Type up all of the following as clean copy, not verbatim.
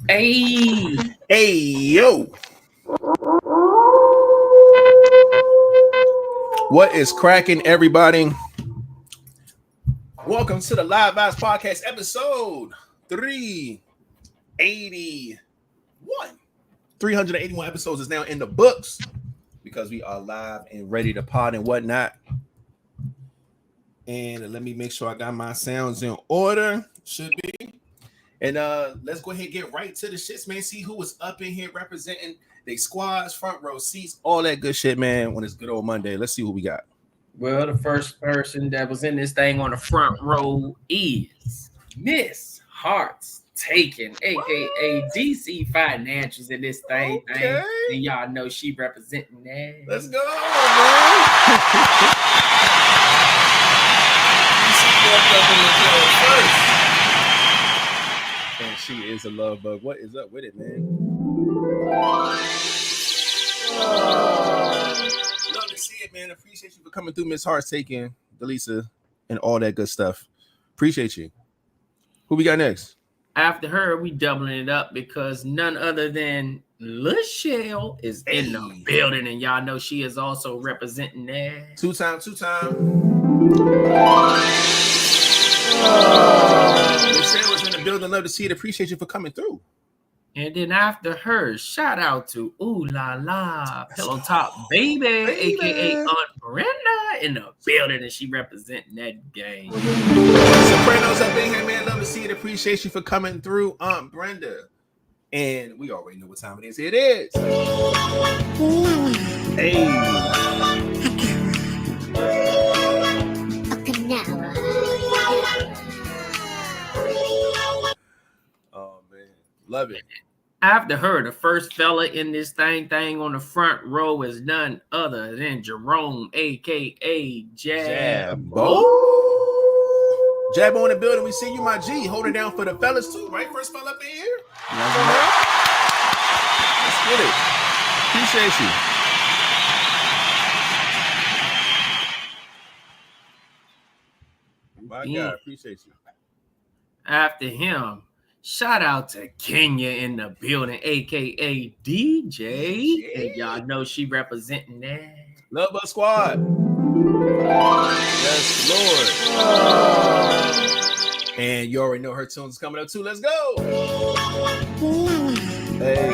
Hey, yo. What is cracking, everybody? Welcome to the LiveVibezPodcast episode 381. 381 episodes is now in the books because we are live and ready to pod and whatnot. And let me make sure I got my sounds in order. Should be. And let's go ahead and get right to the shits, man. See who was up in here representing the squads, front row seats, all that good shit, man. When it's good old Monday, let's see who we got. Well, the first person that was in this thing on the front row is Miss Hearts Taken, aka DC Financials in this thing. Okay. And y'all know she representing that. Let's go, man. And she is a love bug. What is up with it, man? Love to see it, man. Appreciate you for coming through, Miss Hearts Taken, Delisa, and all that good stuff. Appreciate you. Who we got next? After her, we doubling it up because none other than LaShell is in the building, and y'all know she is also representing that. Two time. LaShell was in the building. Love to see it. Appreciate you for coming through. And then after her, shout out to Ooh La La, Pillow Top Baby, aka Aunt Brenda, in the building, and she representing that game. Sopranos up in here, man. Love to see it. Appreciate you for coming through, Aunt Brenda. And we already know what time it is. It is. Hey. Oh man, love it. After her, the first fella in this thing on the front row is none other than Jerome, aka Jabbo. Jabbo in the building. We see you, my G. Hold it down for the fellas too, right? First fella up in here. Let's get it. Appreciate you. My God, appreciate you. After him, shout out to Kenya in the building, aka DJ. And y'all know she representing that. Love Bug Squad. Yes, Lord. And you already know her tunes coming up too. Let's go. Hey.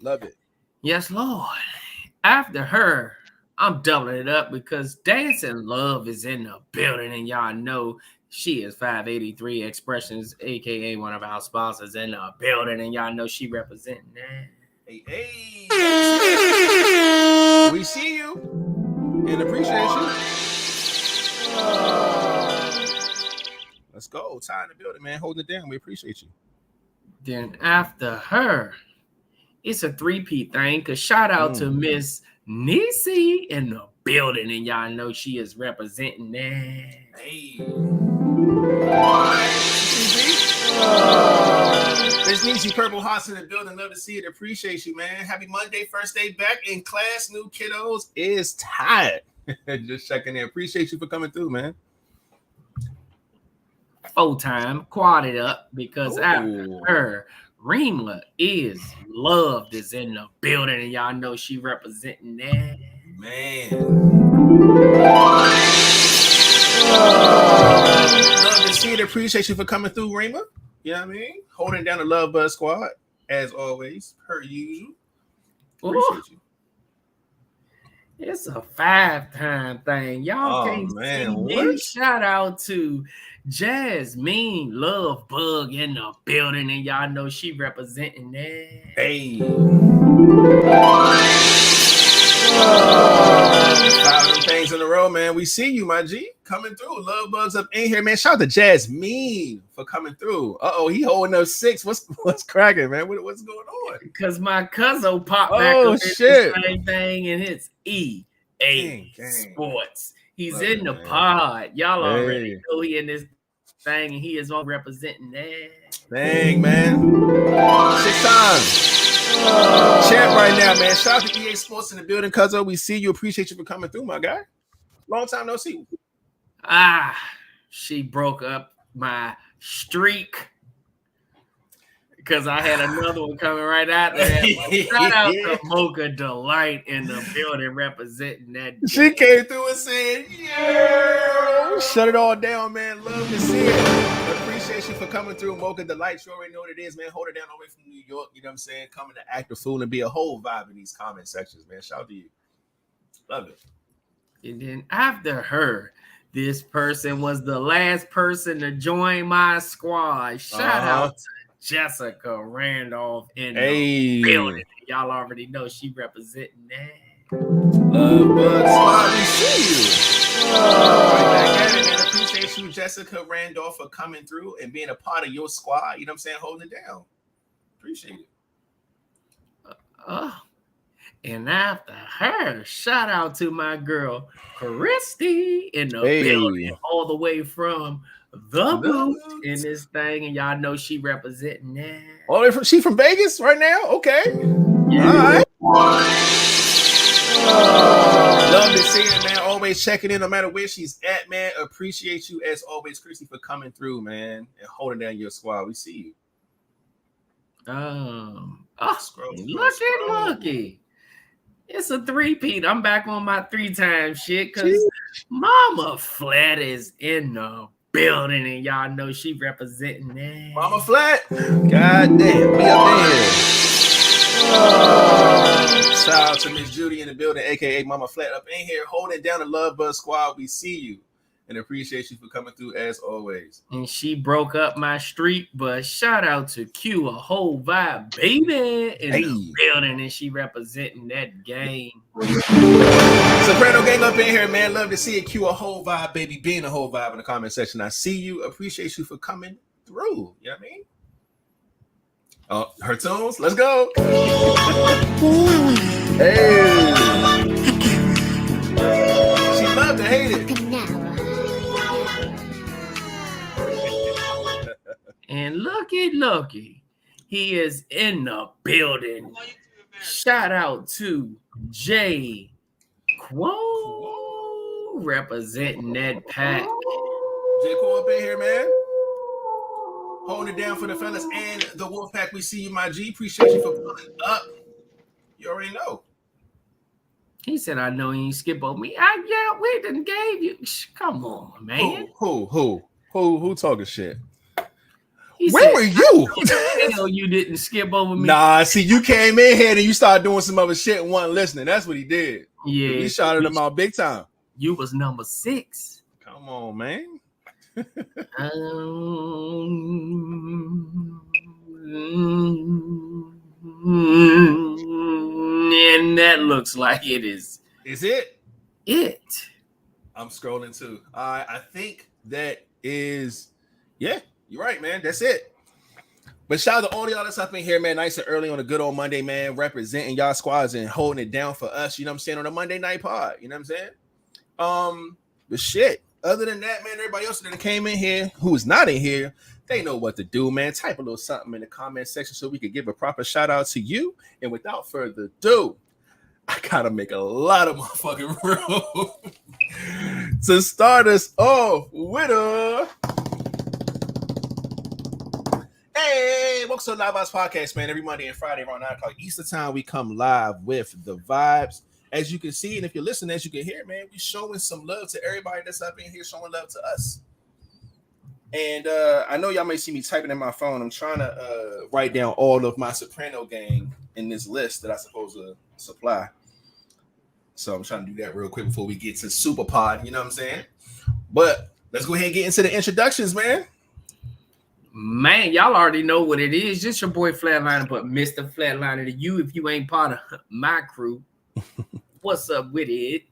Love it. Yes, Lord. After her, I'm doubling it up because Dancing Love is in the building, and y'all know she is 583 Expressions, aka one of our sponsors, in the building, and y'all know she representing that. Hey. We see you and appreciate you. Let's go. Ty in the building, man. Hold it down. We appreciate you. Then after her, it's a three-peat thing, because shout out to Miss Nisi in the building, and y'all know she is representing that. Hey. Miss Nisi Purple Hearts in the building. Love to see it. Appreciate you, man. Happy Monday. First day back in class. New kiddos is tired. Just checking in. Appreciate you for coming through, man. Full time, quad it up, because after her, Reemla is loved is in the building, and y'all know she representing that. Man. Love to see it. Appreciate you for coming through, Reema. You know what I mean? Holding down the Love Buzz Squad, as always, per usual. Appreciate you. It's a 5-time thing. Y'all can't see me. Shout out to Jasmine Love Bug in the building, and y'all know she representing that. Hey. 5 things in a row, man. We see you, my G, coming through. Love Bugs up in here, man. Shout out to Jasmine for coming through. He holding up 6. What's cracking, man? What's going on? Because my cousin popped back up the same thing, and it's EA Sports. He's in the pod. Y'all already know he in this thing, and he is all representing that. Dang, man. 6 times. Champ right now, man. Shout out to EA Sports in the building, Cuzzo. We see you. Appreciate you for coming through, my guy. Long time no see. She broke up my streak because I had another one coming right out there. Shout out to Mocha Delight in the building representing that. She came through and said, yeah, shut it all down, man. Love to see it. Appreciate you for coming through, Mocha Delight. You already know what it is, man. Hold it down all the way from New York. You know what I'm saying? Coming to act a fool and be a whole vibe in these comment sections, man. Shout out to you. Love it. And then after her, this person was the last person to join my squad. Shout out to Jessica Randolph in the building. Y'all already know she representing that. Love Squad, we see you. Right back at it, man. Appreciate you, Jessica Randolph, for coming through and being a part of your squad. You know what I'm saying? Holding it down. Appreciate it. And after her, shout out to my girl Christy in the building, all the way from the boot in this thing, and y'all know she representing that. Oh, she from Vegas right now? Okay. Yeah. All right. Love to see it, man. Always checking in no matter where she's at, man. Appreciate you as always, Christy, for coming through, man, and holding down your squad. We see you. Looky. It's a three-peat. I'm back on my 3-time shit because Mama Flat is in the building, and y'all know she representing that. Mama Flat. God damn. We up there. Shout out to Miss Judy in the building, a.k.a. Mama Flat, up in here holding down the Love Buzz Squad. We see you and appreciate you for coming through as always. And she broke up my streak, but shout out to Q, a whole vibe, baby, in the building, and she representing that game. Soprano gang up in here, man. Love to see it. Q, a whole vibe, baby, being a whole vibe in the comment section. I see you. Appreciate you for coming through. You know what I mean? Oh, her tunes. Let's go. Hey. She loved to hate it. And looky, he is in the building. Shout out to 𝐒𝐲𝐸 representing that pack. 𝐒𝐸 up in here, man. Holding it down for the fellas and the wolf pack. We see you, my G. Appreciate you for pulling up. You already know. He said, I know he ain't skip over me. We done gave you. Come on, man. Who talking shit? Where were you? Hell, you didn't skip over me. Nah, see, you came in here and you started doing some other shit and wasn't listening. That's what he did. Yeah. He shouted him out big time. You was number 6. Come on, man. And that looks like it is. Is it? I'm scrolling too. I think that is, yeah, you're right, man. That's it. But shout out to all y'all that's up in here, man. Nice and early on a good old Monday, man. Representing y'all squads and holding it down for us. You know what I'm saying? On a Monday night pod. You know what I'm saying? But shit. Other than that, man, everybody else that came in here who is not in here, they know what to do, man. Type a little something in the comment section so we can give a proper shout out to you. And without further ado, I gotta make a lot of motherfucking room to start us off with a. Hey, welcome to the LiveVibez Podcast, man. Every Monday and Friday around 9 o'clock Eastern time, we come live with the vibes. As you can see, and if you're listening, as you can hear, man, we're showing some love to everybody that's up in here, showing love to us. And I know y'all may see me typing in my phone. I'm trying to write down all of my Soprano gang in this list that I'm supposed to supply. So I'm trying to do that real quick before we get to Super Pod, you know what I'm saying? But let's go ahead and get into the introductions, man. Man, y'all already know what it is. Just your boy Flatliner, but Mr. Flatliner to you if you ain't part of my crew. What's up with it?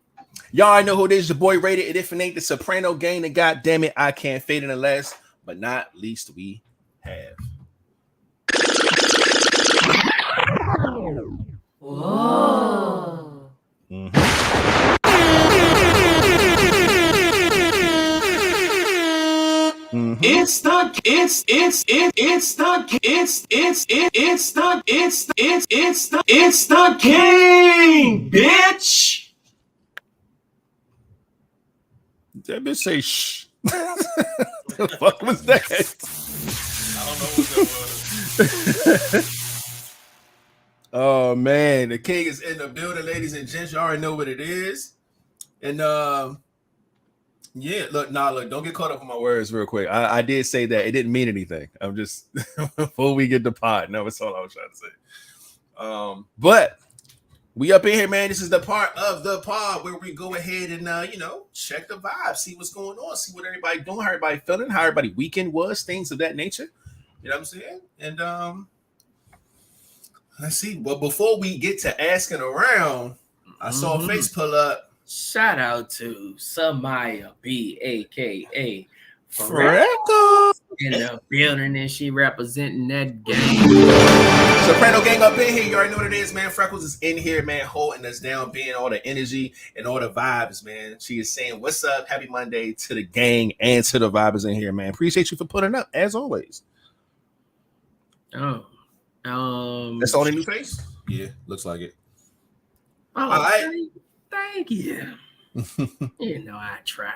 Y'all already know who it is. Your boy Rated. And if it ain't the Soprano gang, then goddamn it, I can't fade it unless, but not least we have. Whoa. Mm-hmm. the king, bitch. That bitch say shh. The fuck was that? I don't know what that was. Oh man, the king is in the building, ladies and gents. You already know what it is. And yeah, look, don't get caught up on my words real quick. I did say that it didn't mean anything. I'm just before we get the pod. No, that's all I was trying to say. But we up in here, man. This is the part of the pod where we go ahead and check the vibe, see what's going on, see what everybody doing, how everybody feeling, how everybody weekend was, things of that nature. You know what I'm saying? And let's see. But before we get to asking around, I saw a face pull up. Shout out to Samaya B, aka Freckles in the building, and she representing that gang. Soprano gang up in here. You already know what it is, man. Freckles is in here, man, holding us down, being all the energy and all the vibes, man. She is saying, "What's up? Happy Monday to the gang and to the vibers in here, man. Appreciate you for putting up as always." Oh, that's the only new face. Yeah, looks like it. Oh, all right. Thank you. I try.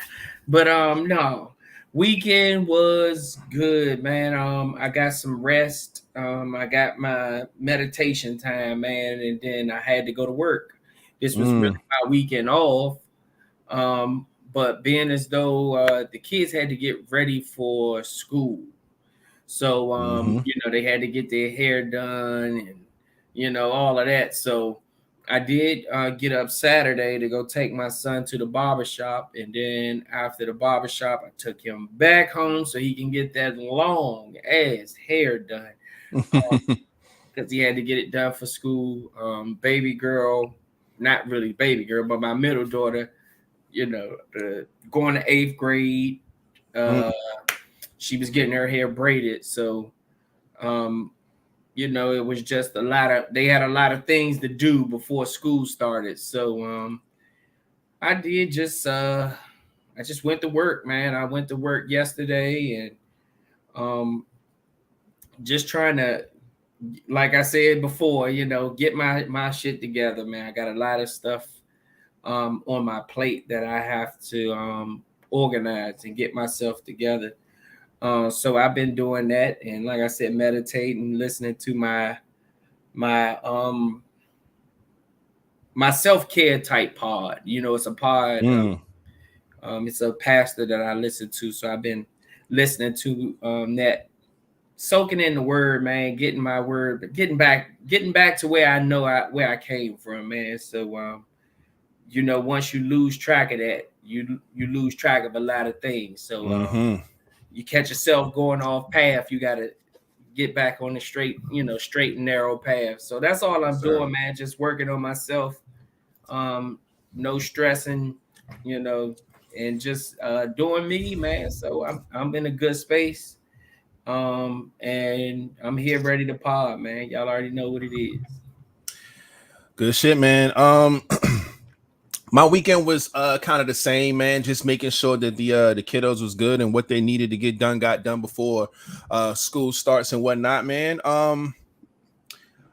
But no. Weekend was good, man. I got some rest. I got my meditation time, man, and then I had to go to work. This was really my weekend off. But being as though the kids had to get ready for school. So they had to get their hair done and all of that. So I did get up Saturday to go take my son to the barbershop. And then after the barbershop, I took him back home so he can get that long ass hair done. Because he had to get it done for school. Baby girl, not really baby girl, but my middle daughter, going to 8th grade. She was getting her hair braided. So, it was just they had a lot of things to do before school started. So I just went to work, man. I went to work yesterday and just trying to, like I said before, get my shit together, man. I got a lot of stuff on my plate that I have to organize and get myself together. So I've been doing that, and like I said, meditating, listening to my self-care type pod. It's a pod. It's a pastor that I listen to, so I've been listening to that, soaking in the word, man, getting my word, getting back to where I know where I came from, man. So once you lose track of that, you lose track of a lot of things. So you catch yourself going off path, you got to get back on the straight and narrow path. So that's all I'm doing, man. Just working on myself. No stressing, and just doing me, man. So I'm in a good space. And I'm here ready to pod, man. Y'all already know what it is. Good shit, man. My weekend was kind of the same, man. Just making sure that the kiddos was good and what they needed to get done got done before school starts and whatnot, man. I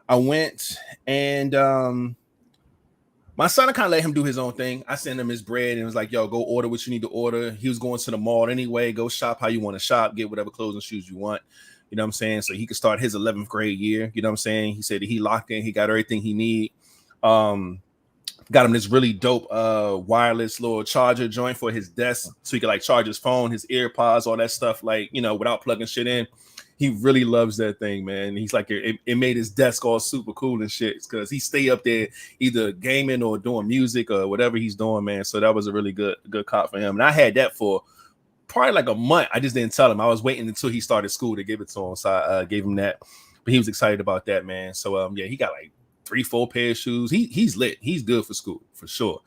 went and my son, I kind of let him do his own thing. I sent him his bread and was like, "Yo, go order what you need to order." He was going to the mall anyway. Go shop how you want to shop. Get whatever clothes and shoes you want. You know what I'm saying? So he could start his 11th grade year. You know what I'm saying? He said that he locked in. He got everything he need. Got him this really dope wireless little charger joint for his desk so he could charge his phone, his earpods, all that stuff, without plugging shit in. He really loves that thing, man. He's like, it made his desk all super cool and shit because he stay up there either gaming or doing music or whatever he's doing, man. So that was a really good cop for him. And I had that for probably a month. I just didn't tell him. I was waiting until he started school to give it to him. So I gave him that. But he was excited about that, man. So he got 3-4 pair of shoes. He's lit. He's good for school for sure.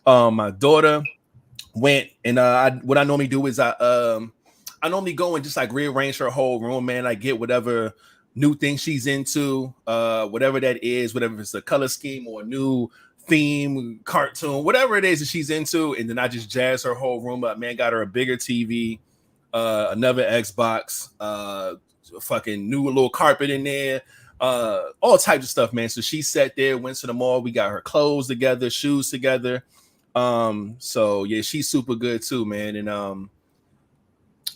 My daughter went and what I normally do is I normally go and just rearrange her whole room, man. I get whatever new thing she's into, whatever that is, whatever it's a color scheme or a new theme, cartoon, whatever it is that she's into, and then I just jazz her whole room up, man. Got her a bigger TV, another Xbox, fucking new little carpet in there, all types of stuff, man. So she sat there, went to the mall. We got her clothes together, shoes together. So yeah, she's super good too, man. And I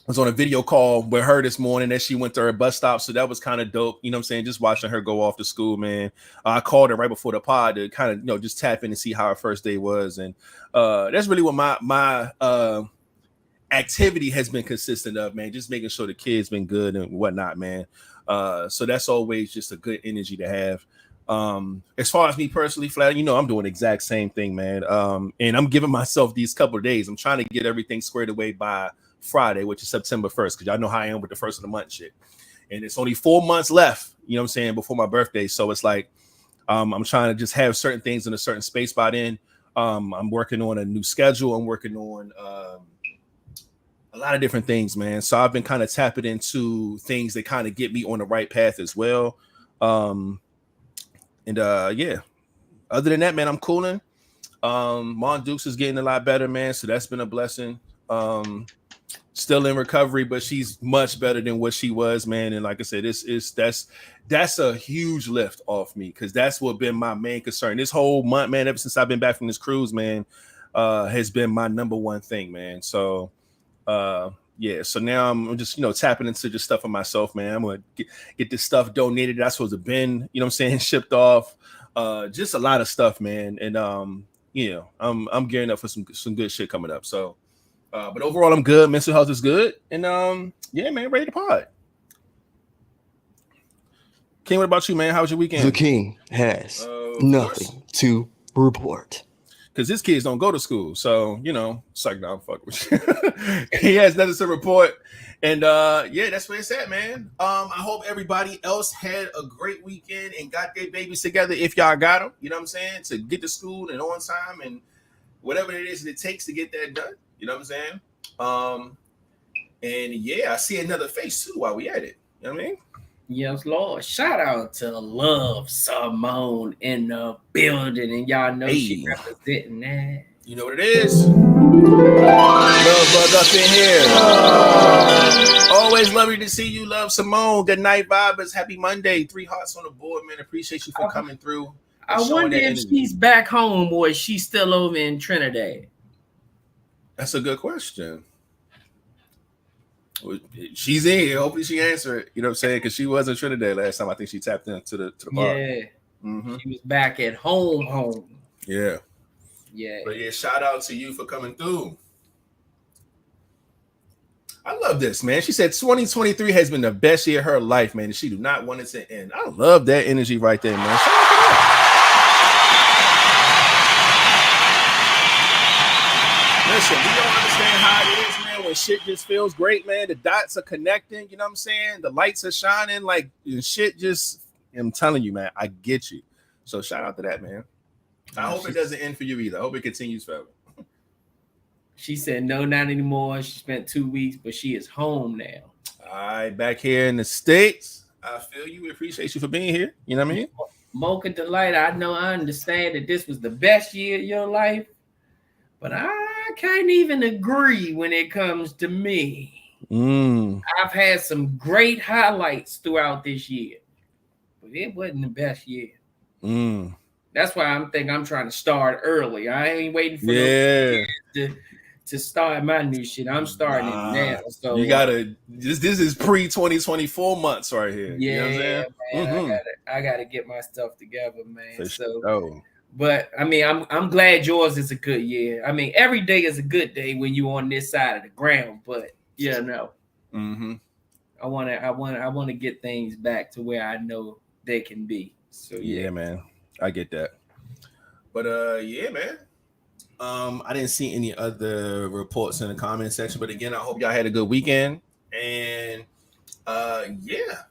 was on a video call with her this morning as she went to her bus stop. So that was kind of dope. You know what I'm saying? Just watching her go off to school, man. I called her right before the pod to kind of, you know, just tap in and see how her first day was. And that's really what my activity has been consistent of, man. Just making sure the kids been good and whatnot, man. So that's always just a good energy to have. As far as me personally, Flat, you know, I'm doing the exact same thing, man. And I'm giving myself these couple of days. I'm trying to get everything squared away by Friday, which is September 1st, because y'all know how I am with the first of the month shit. And it's only 4 months left, you know what I'm saying, before my birthday. So it's like I'm trying to just have certain things in a certain space by then. I'm working on a new schedule. I'm working on a lot of different things, man. So I've been kind of tapping into things that kind of get me on the right path as well. Yeah, other than that, man, I'm cooling. Mon Dukes is getting a lot better, man. So that's been a blessing. Still in recovery, but she's much better than what she was, man. And like I said, that's a huge lift off me, because that's what been my main concern this whole month, man. Ever since I've been back from this cruise, man, has been my number one thing, man. So yeah, so now I'm just, you know, tapping into just stuff for myself, man. I'm gonna get this stuff donated. That's supposed to been, you know what I'm saying, shipped off. Just a lot of stuff, man. And you know, I'm gearing up for some good shit coming up. So but overall I'm good. Mental health is good. And yeah, man, ready to pod. King, what about you, man? How was your weekend? The king has nothing to report. Because his kids don't go to school. So, you know, it's like, no, I'm fucking with you. He has nothing to report. And yeah, that's where it's at, man. I hope everybody else had a great weekend and got their babies together if y'all got them, you know what I'm saying, to get to school and on time and whatever it is that it takes to get that done, you know what I'm saying? And yeah, I see another face too while we at it, you know what I mean? Yes, Lord. Shout out to Love Simone in the building, and y'all know she representing that. You know what it is. Love Bug up in here. Always lovely to see you, Love Simone. Good night, Vibez. Happy Monday. 3 hearts on the board, man. Appreciate you for coming through. I wonder if she's back home or is she still over in Trinidad? That's a good question. She's in here. Hopefully she answer it. You know what I'm saying? Because she was in Trinidad last time. I think she tapped into the bar. Yeah. Mm-hmm. She was back at home. Yeah. Yeah. But yeah, shout out to you for coming through. I love this, man. She said 2023 has been the best year of her life, man. And she do not want it to end. I love that energy right there, man. Shout out to that. Listen, we don't understand how it is, man, when shit just feels great, man. The dots are connecting, you know what I'm saying? The lights are shining, like shit just, I'm telling you, man, I get you. So shout out to that, man. I hope it doesn't end for you either. I hope it continues forever. She said, no, not anymore. She spent 2 weeks, but she is home now. All right, back here in the States. I feel you. We appreciate you for being here. You know what I mean? Mocha Delight, I understand that this was the best year of your life, but I can't even agree when it comes to me. I've had some great highlights throughout this year, but it wasn't the best year. That's why I'm trying to start early. I ain't waiting for to start my new shit. I'm starting it now. So you gotta this is pre-2024 months right here. Yeah, you know what I'm saying? Man, I gotta get my stuff together, man. For so sure. But I mean, I'm glad yours is a good year. I mean, every day is a good day when you're on this side of the ground. But yeah, no. I wanna get things back to where I know they can be. So yeah, man, I get that. But yeah, man. I didn't see any other reports in the comment section. But again, I hope y'all had a good weekend. And yeah,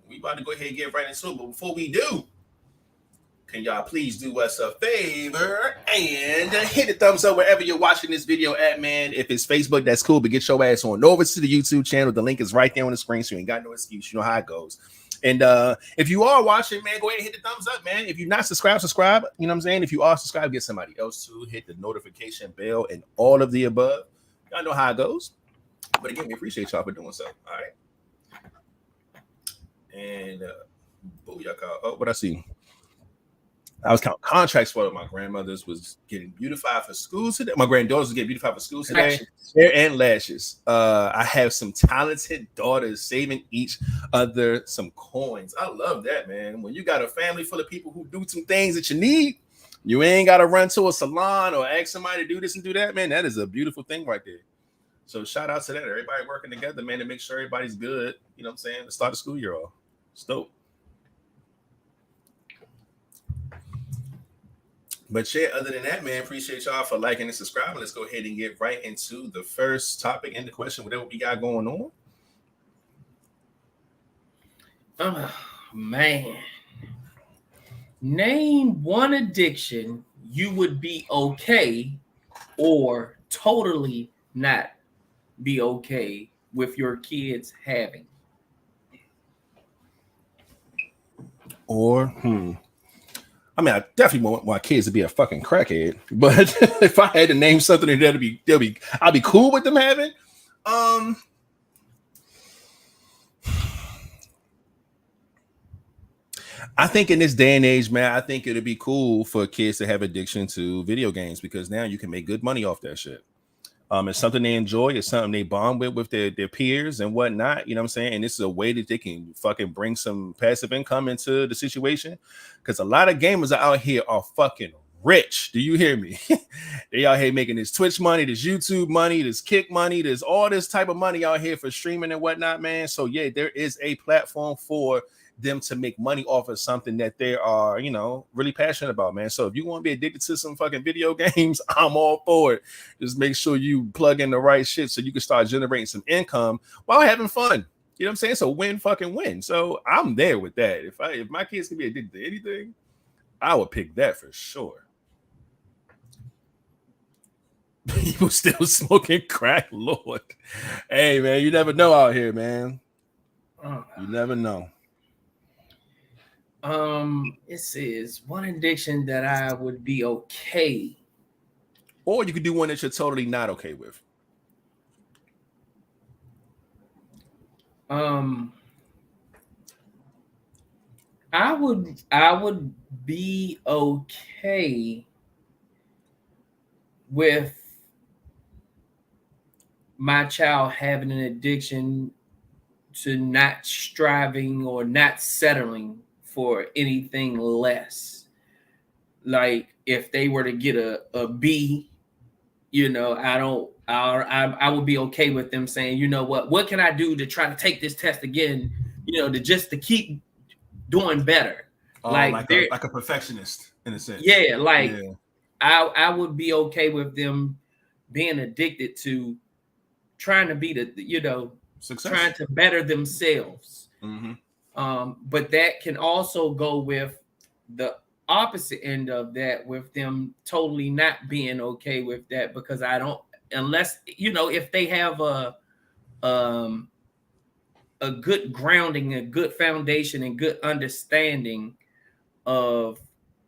we about to go ahead and get right into it. But before we do, can y'all please do us a favor and hit the thumbs up wherever you're watching this video at, man. If it's Facebook, that's cool, but get your ass on over to the YouTube channel. The link is right there on the screen, so you ain't got no excuse. You know how it goes. And if you are watching, man, go ahead and hit the thumbs up, man. If you're not subscribed, subscribe. You know what I'm saying? If you are subscribed, get somebody else to hit the notification bell and all of the above. Y'all know how it goes. But again, we appreciate y'all for doing so. All right. And booyaka. Oh, what I see? I was counting contracts for my grandmother's was getting beautified for school today. My granddaughters was getting beautified for school today. Hair and lashes. I have some talented daughters saving each other some coins. I love that, man. When you got a family full of people who do some things that you need, you ain't got to run to a salon or ask somebody to do this and do that, man. That is a beautiful thing right there. So shout out to that. Everybody working together, man, to make sure everybody's good. You know what I'm saying? To start the school year off. It's dope. But yeah, other than that, man, appreciate y'all for liking and subscribing. Let's go ahead and get right into the first topic and the question, whatever we got going on. Oh, man. Name one addiction you would be okay or totally not be okay with your kids having. Or, I mean, I definitely want my kids to be a fucking crackhead, but if I had to name something that I'll be cool with them having. I think in this day and age, man, I think it'd be cool for kids to have addiction to video games because now you can make good money off that shit. It's something they enjoy. It's something they bond with their peers and whatnot. You know what I'm saying? And this is a way that they can fucking bring some passive income into the situation. Because a lot of gamers out here are fucking rich. Do you hear me? They out here making this Twitch money, this YouTube money, this Kick money. There's all this type of money out here for streaming and whatnot, man. So yeah, there is a platform for them to make money off of something that they are, you know, really passionate about, man. So if you want to be addicted to some fucking video games, I'm all for it. Just make sure you plug in the right shit so you can start generating some income while having fun. You know what I'm saying? So win fucking win. So I'm there with that. If my kids can be addicted to anything, I would pick that for sure. People still smoking crack, Lord. Hey man, you never know out here, man. You never know. It says one addiction that I would be okay. Or you could do one that you're totally not okay with. I would be okay with my child having an addiction to not striving or not settling for anything less. Like if they were to get a B, you know, I would be okay with them saying, you know what can I do to try to take this test again, you know, to keep doing better. Like a perfectionist in a sense. Yeah, like yeah. I would be okay with them being addicted to trying to be the, you know, success, trying to better themselves. Mm-hmm. But that can also go with the opposite end of that, with them totally not being okay with that, because I don't, unless, you know, if they have a good grounding, a good foundation, and good understanding of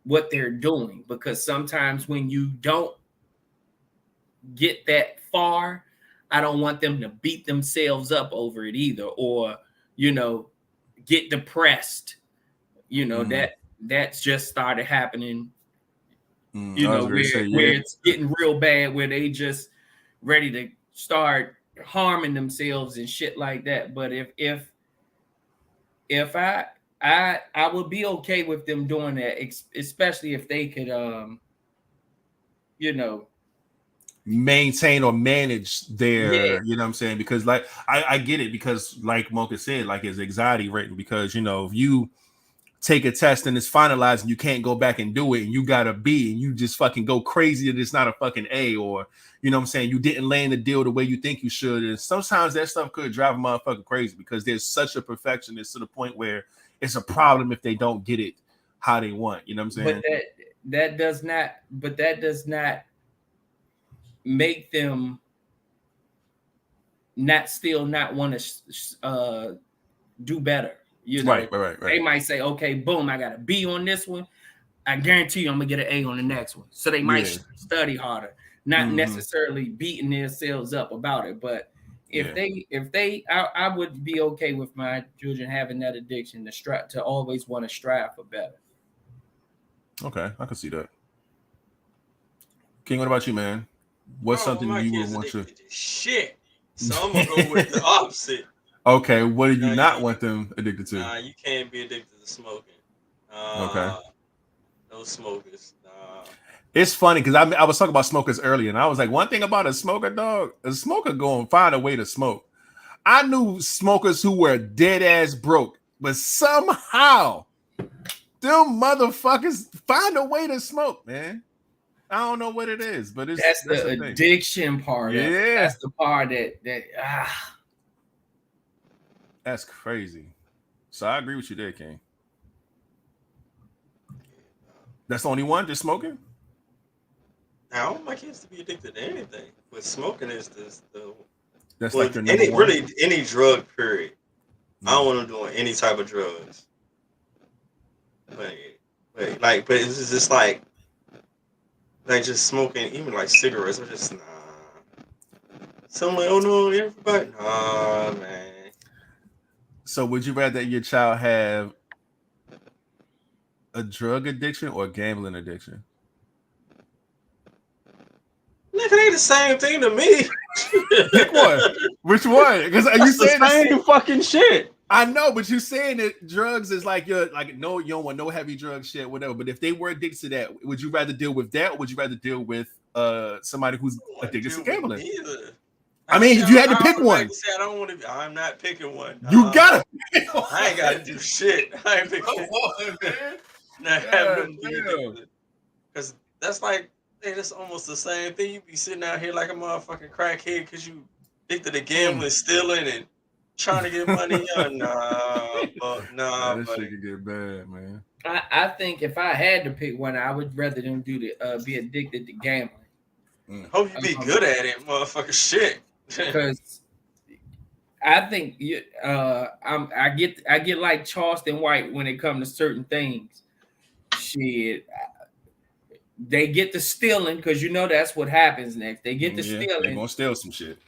what they're doing. Because sometimes when you don't get that far, I don't want them to beat themselves up over it either, or, you know, get depressed, you know, that's just started happening, you know, where it's getting real bad, where they just ready to start harming themselves and shit like that. But if I would be okay with them doing that, especially if they could, you know, maintain or manage their, you know what I'm saying? Because like I get it, because like Mocha said, like his anxiety rate, because, you know, if you take a test and it's finalized and you can't go back and do it and you got a B and you just fucking go crazy that it's not a fucking A, or, you know what I'm saying, you didn't land the deal the way you think you should. And sometimes that stuff could drive a motherfucker crazy, because there's such a perfectionist to the point where it's a problem if they don't get it how they want. You know what I'm saying? But that does not make them not want to do better. You know, right. They might say, okay, boom, I got a B on this one. I guarantee you I'm gonna get an A on the next one. So they might study harder, not necessarily beating themselves up about it. But I would be okay with my children having that addiction to always want to strive for better. Okay, I can see that. King, what about you, man? What's something you would want to? Shit. So I'm gonna go with the opposite. Okay, what do you not want them addicted to? Nah, you can't be addicted to smoking. Okay. No smokers. Nah. It's funny because I was talking about smokers earlier, and I was like, one thing about a smoker, dog, a smoker go and find a way to smoke. I knew smokers who were dead ass broke, but somehow them motherfuckers find a way to smoke, man. I don't know what it is, but that's the addiction part. Yeah, that's the part that That's crazy. So I agree with you there, King. That's the only one just smoking? I don't want my kids to be addicted to anything, but smoking is that's like your number one? Really any drug period. I don't want them doing any type of drugs. But it's just like just smoking, even like cigarettes. I'm just nah. So I'm like, oh no, everybody, nah, man. So would you rather your child have a drug addiction or a gambling addiction? Nigga, they the same thing to me. Pick one. Which one? Because you saying the same fucking shit. I know, but you saying that drugs is like you don't want no heavy drug shit, whatever. But if they were addicted to that, would you rather deal with that, or would you rather deal with somebody who's addicted to gambling? I mean, if you had to pick one, I don't want to. I'm not picking one. You gotta. I ain't gotta do shit. I ain't picking one, man. Not having them because that's like. Hey, that's almost the same thing. You be sitting out here like a motherfucking crackhead because you addicted to gambling, stealing, and trying to get money. Nah, this shit can get bad, man. I think if I had to pick one, I would rather them be addicted to gambling. Hope you be good at it, motherfucker. Shit. Because I think I get like Charleston White when it comes to certain things. Shit. They get to stealing because that's what happens next. They get to stealing. They're gonna steal some shit.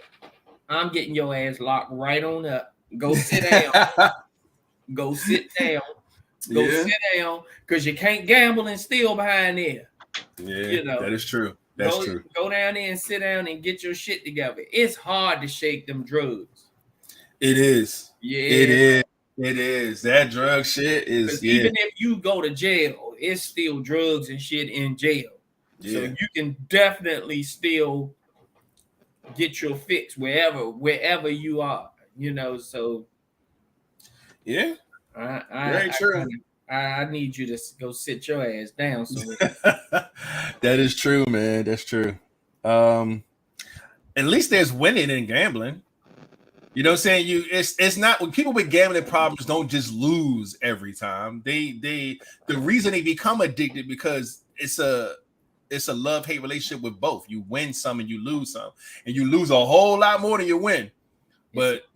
I'm getting your ass locked right on up. Go sit down. Go sit down. Go sit down because you can't gamble and steal behind there. Yeah, that is true. That's true. Go down there and sit down and get your shit together. It's hard to shake them drugs. It is. Yeah, it is. It is. That drug shit is. Even if you go to jail, it's still drugs and shit in jail. Yeah. So you can definitely still get your fix wherever you are. So yeah. Very true. I need you to go sit your ass down. So that is true, man. That's true. At least there's winning in gambling. You know what I'm saying? It's not when people with gambling problems don't just lose every time. The reason they become addicted because it's a love-hate relationship with both. You win some and you lose some, and you lose a whole lot more than you win. But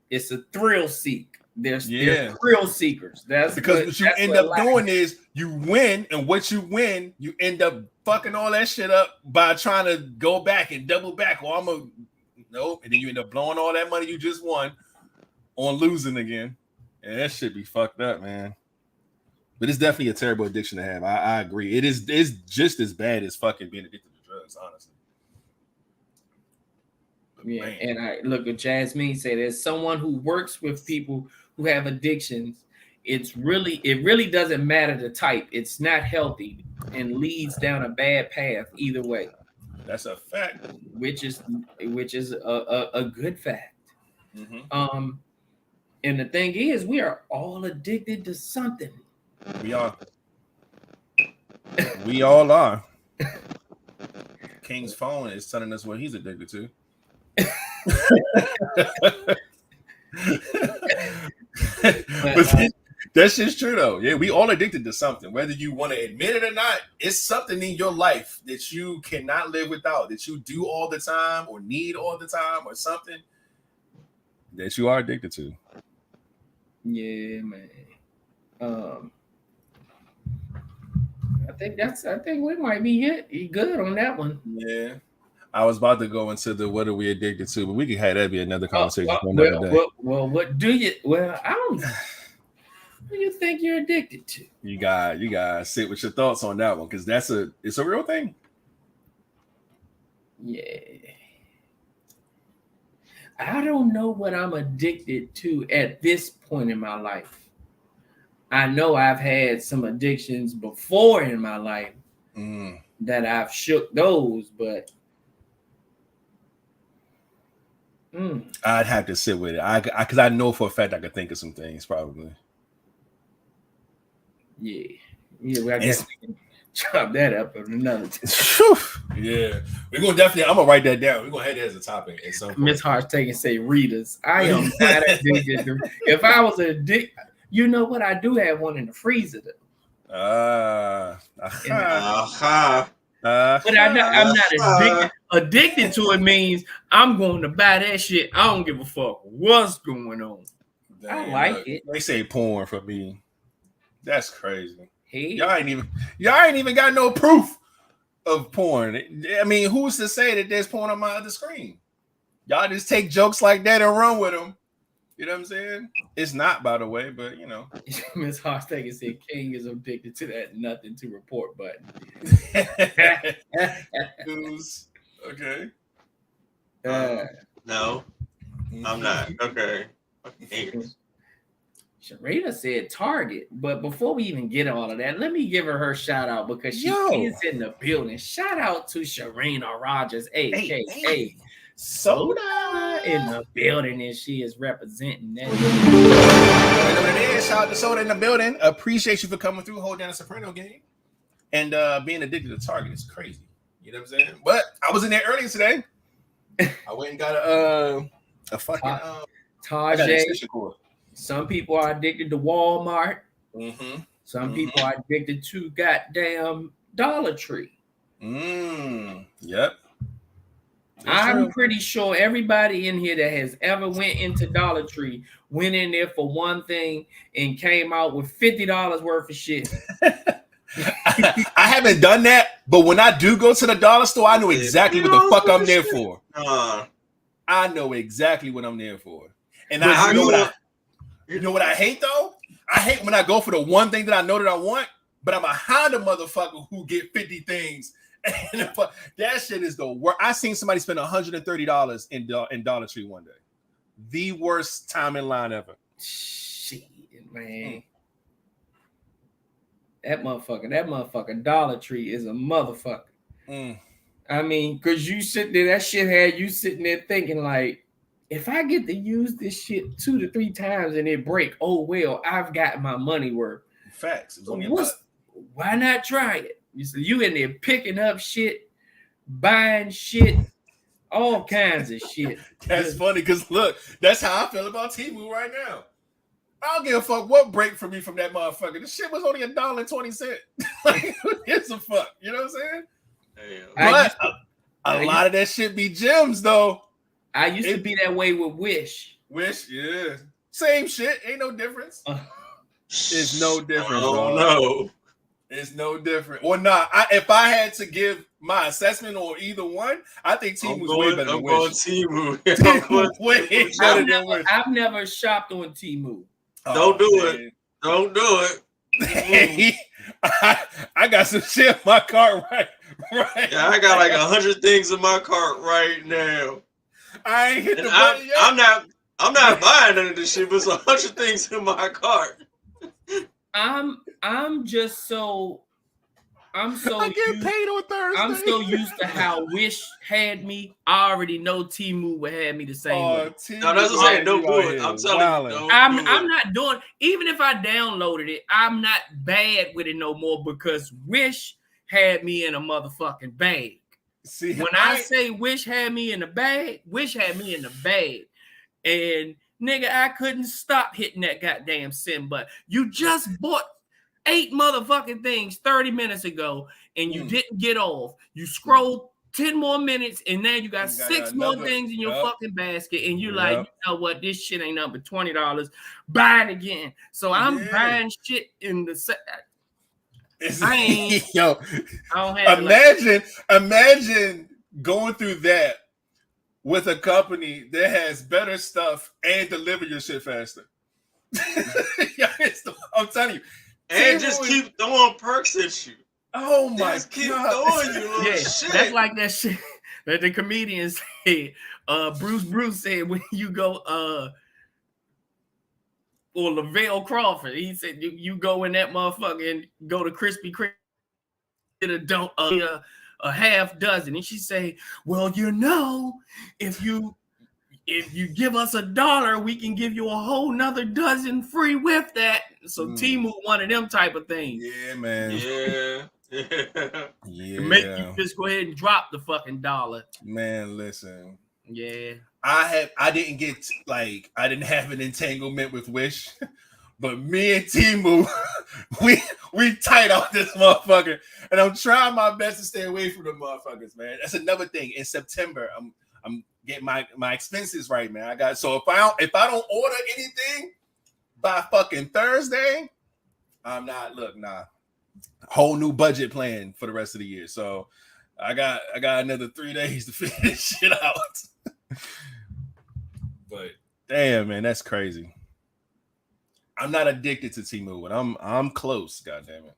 it's a thrill seek. There's thrill seekers. That's because what you end up doing is you win, and what you win, you end up fucking all that shit up by trying to go back and double back. Well, nope, and then you end up blowing all that money you just won on losing again. And that shit be fucked up, man. But it's definitely a terrible addiction to have. I agree. It's just as bad as fucking being addicted to drugs, honestly. But yeah, man. And I look at Jasmine said, as someone who works with people who have addictions, it really doesn't matter the type. It's not healthy and leads down a bad path either way. That's a fact. Which is a good fact. Mm-hmm. And the thing is, we are all addicted to something. We are. We all are. King's phone is telling us what he's addicted to. But that's just true though. Yeah, we all addicted to something. Whether you want to admit it or not, it's something in your life that you cannot live without, that you do all the time or need all the time, or something that you are addicted to. Yeah, man. I think we might be good on that one. Yeah. I was about to go into the what are we addicted to, but we can have that be another conversation for another day. What do you? Well, I don't. What do you think you're addicted to? You got sit with your thoughts on that one because it's a real thing. Yeah. I don't know what I'm addicted to at this point in my life. I know I've had some addictions before in my life that I've shook those, but I'd have to sit with it. Because I know for a fact I could think of some things probably. Yeah. I guess we can chop that up in another time. Yeah, we're gonna definitely. I'm gonna write that down. We're gonna have that as a topic at some point. Miss Hart's taking say readers. I am not addicted to. If I was addicted, you know what? I do have one in the freezer though. But I'm not addicted to it. Means I'm going to buy that shit. I don't give a fuck what's going on. Damn, I like it. They say porn for me. That's crazy. Hey. Y'all ain't even got no proof of porn. I mean, who's to say that there's porn on my other screen? Y'all just take jokes like that and run with them. You know what I'm saying? It's not, by the way, but you know. Miss Hostage said King is addicted to that nothing to report button. Okay. No, I'm not. Okay. Sharita said Target, but before we even get all of that, let me give her shout out because she is in the building. Shout out to Sharina Rogers, aka Soda, in the building, and she is representing that. Shout out to Soda in the building. Appreciate you for coming through, hold down a Soprano game, and being addicted to Target is crazy. You know what I'm saying? But I was in there earlier today. I went and got a fucking Tajay. Some people are addicted to Walmart. Some people are addicted to goddamn Dollar Tree. Yep. I'm pretty sure everybody in here that has ever went into Dollar Tree went in there for one thing and came out with $50 worth of shit. I haven't done that, but when I do go to the dollar store, I know exactly what the fuck I'm there for. I know exactly what I'm there for. And you know what I hate though? I hate when I go for the one thing that I know that I want, but I'm a Honda motherfucker who get 50 things. And that shit is the worst. I seen somebody spend $130 in Dollar Tree one day. The worst time in line ever. Shit, man. That motherfucker Dollar Tree is a motherfucker. I mean, because you sit there, that shit had you sitting there thinking like, if I get to use this shit 2 to 3 times and it break, oh well, I've got my money worth. Facts. Why not try it? You in there picking up shit, buying shit, all kinds of shit. That's funny because look, that's how I feel about Temu right now. I don't give a fuck what break for me from that motherfucker. The shit was only $1.20. Like, who gives a fuck? You know what I'm saying? But a lot of that shit be gems though. I used to be that way with Wish. Yeah. Same shit. Ain't no difference. It's no difference. Oh, no. It's no different. Or not. If I had to give my assessment on either one, I think Temu's way better than Wish. Temu. Way better than Wish. I've never shopped on Temu. Don't do it. Don't do it. I got some shit in my cart right. Yeah, I got like 100 things in my cart right now. I ain't hit the button yet. I'm not buying none of this shit, but it's 100 things in my cart. I'm so I get paid on Thursday. I'm so used to how Wish had me. I already know Temu would have me the same way. No, that's what I'm saying. Don't do it. I'm telling you. I'm not doing. Even if I downloaded it, I'm not bad with it no more because Wish had me in a motherfucking bag. See, when I say Wish had me in the bag, Wish had me in the bag, and nigga, I couldn't stop hitting that goddamn send button. You just bought 8 motherfucking things 30 minutes ago, and you didn't get off. You scrolled 10 more minutes, and now you got 6 more things in your fucking basket, and you're like, you know what? This shit ain't nothing but $20. Buy it again. So I'm buying shit in the I don't have imagine going through that with a company that has better stuff and deliver your shit faster. I'm telling you. And just keep throwing perks at you. Oh my just keep God. throwing you little shit. That's like that shit that the comedian said. Bruce said when you go or Lavelle Crawford, he said you go in that motherfucker and go to Krispy Kreme, get a half dozen, and she say, well, you know, if you give us $1, we can give you a whole nother dozen free with that. So Temu one of them type of things. Yeah, man. Yeah. Make you just go ahead and drop the fucking $1. Man, listen. Yeah. I didn't have an entanglement with Wish, but me and Temu, we tight on this motherfucker, and I'm trying my best to stay away from the motherfuckers, man. That's another thing. In September, I'm getting my expenses right, man. So if I don't order anything by fucking Thursday, I'm not. Look, nah. Whole new budget plan for the rest of the year. So I got another 3 days to figure this shit out. But damn, man, that's crazy. I'm not addicted to Temu, and I'm close. God damn it.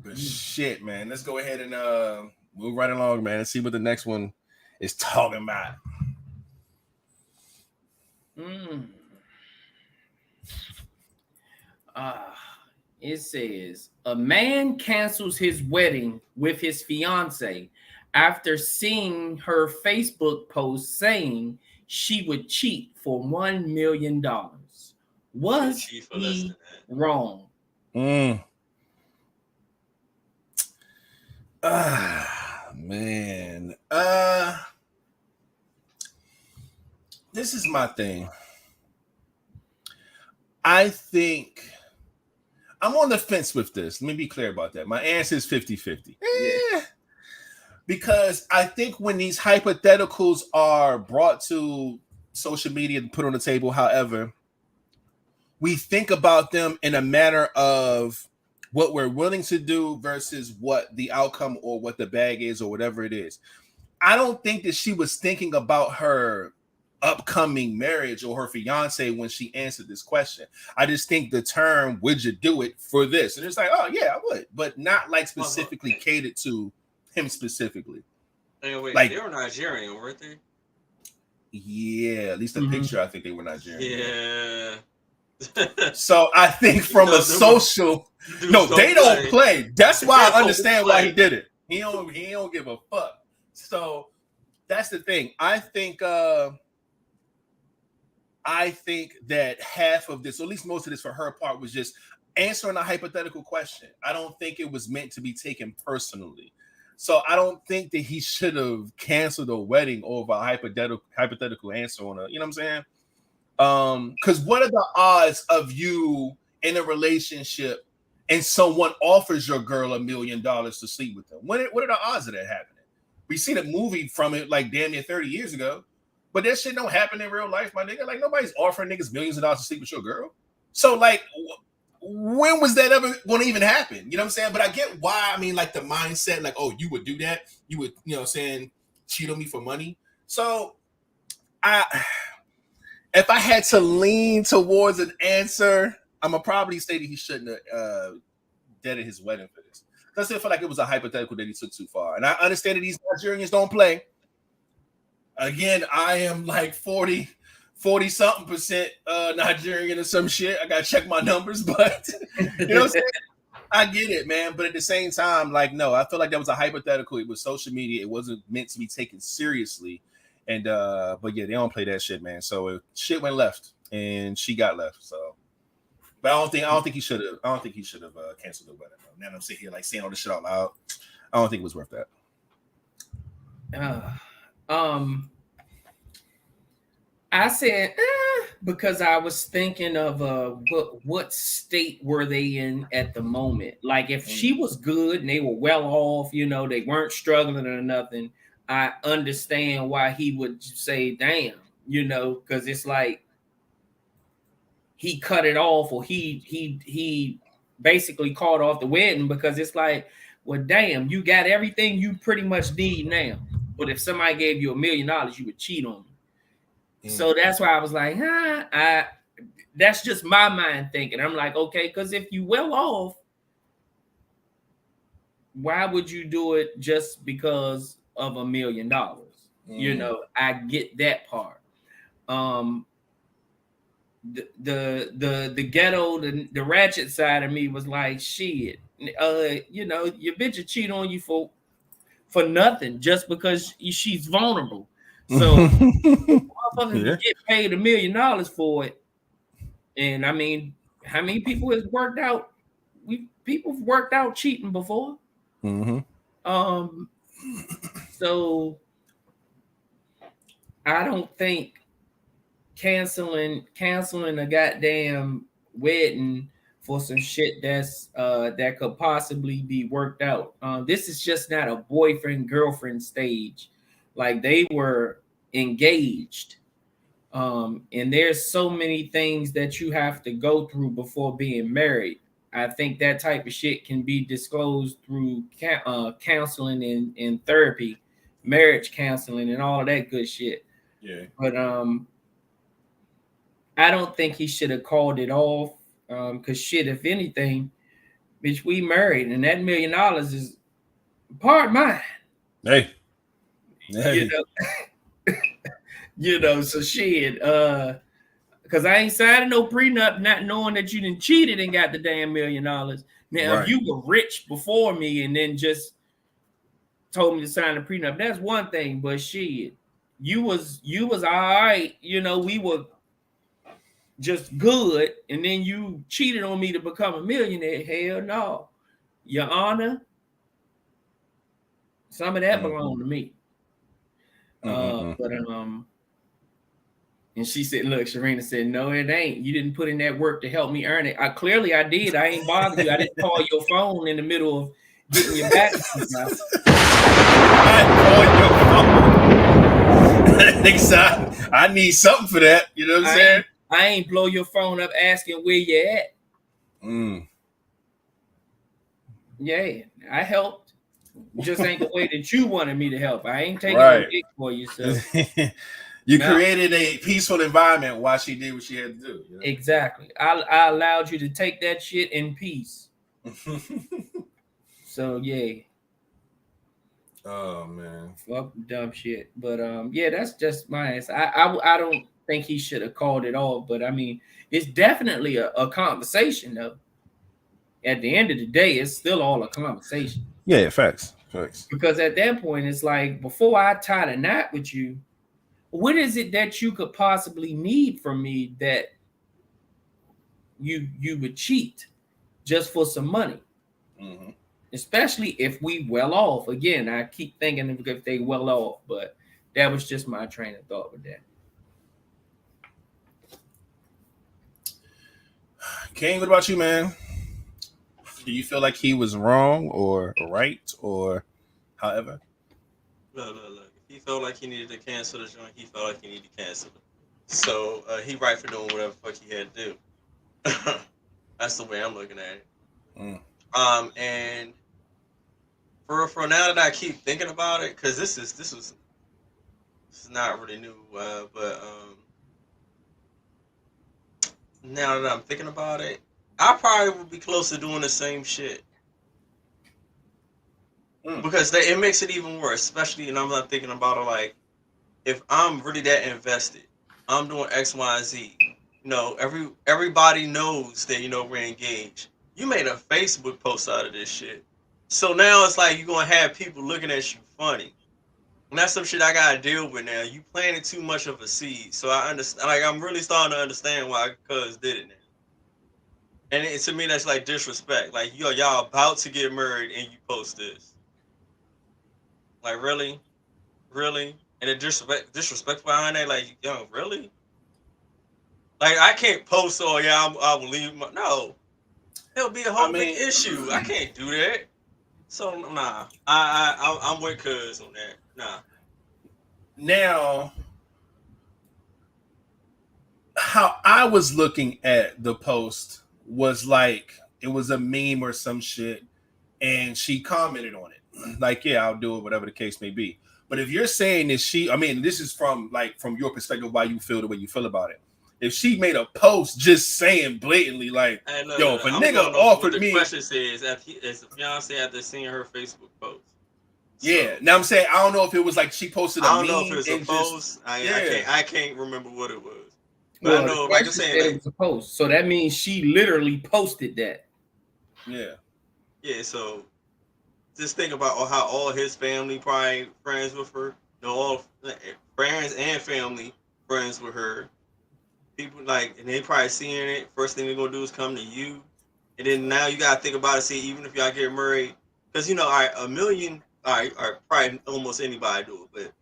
But shit, man, let's go ahead and move right along, man, and see what the next one is talking about. It says a man cancels his wedding with his fiancée after seeing her Facebook post saying she would cheat for $1 million. Was he wrong? Man. This is my thing. I think I'm on the fence with this. Let me be clear about that. My answer is 50-50. Yeah. Because I think when these hypotheticals are brought to social media and put on the table, however, we think about them in a manner of what we're willing to do versus what the outcome or what the bag is or whatever it is. I don't think that she was thinking about her upcoming marriage or her fiance when she answered this question. I just think the term, would you do it for this? And it's like, oh yeah, I would, but not like specifically catered to him specifically. Hey, wait, like, they were Nigerian, weren't they? Yeah, at least the picture, I think they were Nigerian. Yeah. So I think from a social, they don't play. That's why I understand why he did it. He don't give a fuck. So that's the thing. I think that half of this, or at least most of this for her part, was just answering a hypothetical question. I don't think it was meant to be taken personally. So I don't think that he should have canceled a wedding over a hypothetical answer on a, you know what I'm saying? Because what are the odds of you in a relationship and someone offers your girl $1 million to sleep with them? What are the odds of that happening? We seen a movie from it like damn near 30 years ago. But that shit don't happen in real life, my nigga. Like, nobody's offering niggas millions of dollars to sleep with your girl. So, like, when was that ever going to even happen? You know what I'm saying? But I get why. I mean, like, the mindset, like, oh, you would do that? You would, you know what I'm saying, cheat on me for money? So, if I had to lean towards an answer, I'm going to probably say that he shouldn't have deaded his wedding for this. I still feel like it was a hypothetical that he took too far. And I understand that these Nigerians don't play. Again, I am like 40-something% Nigerian or some shit. I gotta check my numbers, but you know what I'm saying? I get it, man. But at the same time, like, no, I feel like that was a hypothetical. It was social media. It wasn't meant to be taken seriously. And but yeah, they don't play that shit, man. So shit went left and she got left. So, but I don't think he should have. I don't think he should have canceled the wedding. Now I'm sitting here like saying all this shit out loud. I don't think it was worth that. I said because I was thinking of what state were they in at the moment. Like if she was good and they were well off, you know, they weren't struggling or nothing, I understand why he would say, damn, you know, because it's like he cut it off or he basically called off the wedding because it's like, well, damn, you got everything you pretty much need now. But if somebody gave you $1 million, you would cheat on them. So that's why I was like, that's just my mind thinking. I'm like, okay, because if you well off, why would you do it just because of $1 million? You know, I get that part. The ghetto, the ratchet side of me was like, shit, you know, your bitch will cheat on you for nothing just because she's vulnerable. So motherfuckers get paid $1 million for it. And I mean, how many people has worked out? People have worked out cheating before. So I don't think canceling a goddamn wedding for some shit that's that could possibly be worked out. This is just not a boyfriend girlfriend stage. Like, they were engaged. And there's so many things that you have to go through before being married. I think that type of shit can be disclosed through counseling and therapy, marriage counseling, and all of that good shit. Yeah. But I don't think he should have called it off. Because shit, if anything, bitch, we married, and that $1 million is part mine. Hey. You know, you know, so shit. Because I ain't signing no prenup, not knowing that you done cheated and got the damn $1 million. Now, if you were rich before me and then just told me to sign a prenup, that's one thing. But shit, you was all right. You know, we were just good, and then you cheated on me to become a millionaire. Hell no. Your Honor, some of that belonged to me. And she said, look, Sharina said, no, it ain't. You didn't put in that work to help me earn it. Clearly I did. I ain't bothered you. I didn't call your phone in the middle of getting your back. I need something for that. You know what I'm saying? I ain't blow your phone up asking where you at. Yeah, I helped. Just ain't the way that you wanted me to help. I ain't taking no dick for you. So you created a peaceful environment while she did what she had to do. You know? Exactly. I allowed you to take that shit in peace. So yeah. Oh man. Fuck dumb shit. But yeah, that's just my answer. I don't think he should have called it off, but I mean, it's definitely a conversation though. At the end of the day, it's still all a conversation. Yeah, facts. Because at that point, it's like, before I tie the knot with you, what is it that you could possibly need from me that you would cheat just for some money? Especially if we well off. Again, I keep thinking if they well off, but that was just my train of thought with that. Kane, what about you, man? Do you feel like he was wrong or right or however? Look. If he felt like he needed to cancel the joint, he felt like he needed to cancel it. So he right for doing whatever the fuck he had to do. That's the way I'm looking at it. And for now that I keep thinking about it, because this is not really new, but now that I'm thinking about it, I probably would be close to doing the same shit. Because it makes it even worse, especially, and I'm not thinking about it like, if I'm really that invested, I'm doing X, Y, and Z. You know, everybody knows that, you know, we're engaged. You made a Facebook post out of this shit. So now it's like you're going to have people looking at you funny. And that's some shit I got to deal with now. You planted too much of a seed. So I understand, like, I'm really starting to understand why cuz did it now. And to me, that's like disrespect. Like, y'all about to get married and you post this. Like, really? And the disrespect behind that, like, yo, really? Like, I can't post, oh, yeah, I will leave. No. It'll be a whole big issue. I can't do that. So, nah. I'm with cuz on that. Nah. Now, how I was looking at the post was like, it was a meme or some shit. and she commented on it, like, yeah, I'll do it, whatever the case may be. But if you're saying that I mean, this is from your perspective, why you feel the way you feel about it. If she made a post just saying blatantly, like, yo, if a nigga offered me. The question says, as a fiance after seeing her Facebook post. Yeah, now I'm saying, I don't know if it was like she posted a meme. I don't know if it was a post. I can't remember what it was. But Well, I know, like I said, it was a post. So that means she literally posted that. Yeah. Yeah, so just think about how all his family probably friends with her. All friends and family friends with her. People and they probably seeing it. First thing they're gonna do is come to you, and then now you gotta think about it. See, even if y'all get married, because a million, or probably almost anybody do it, but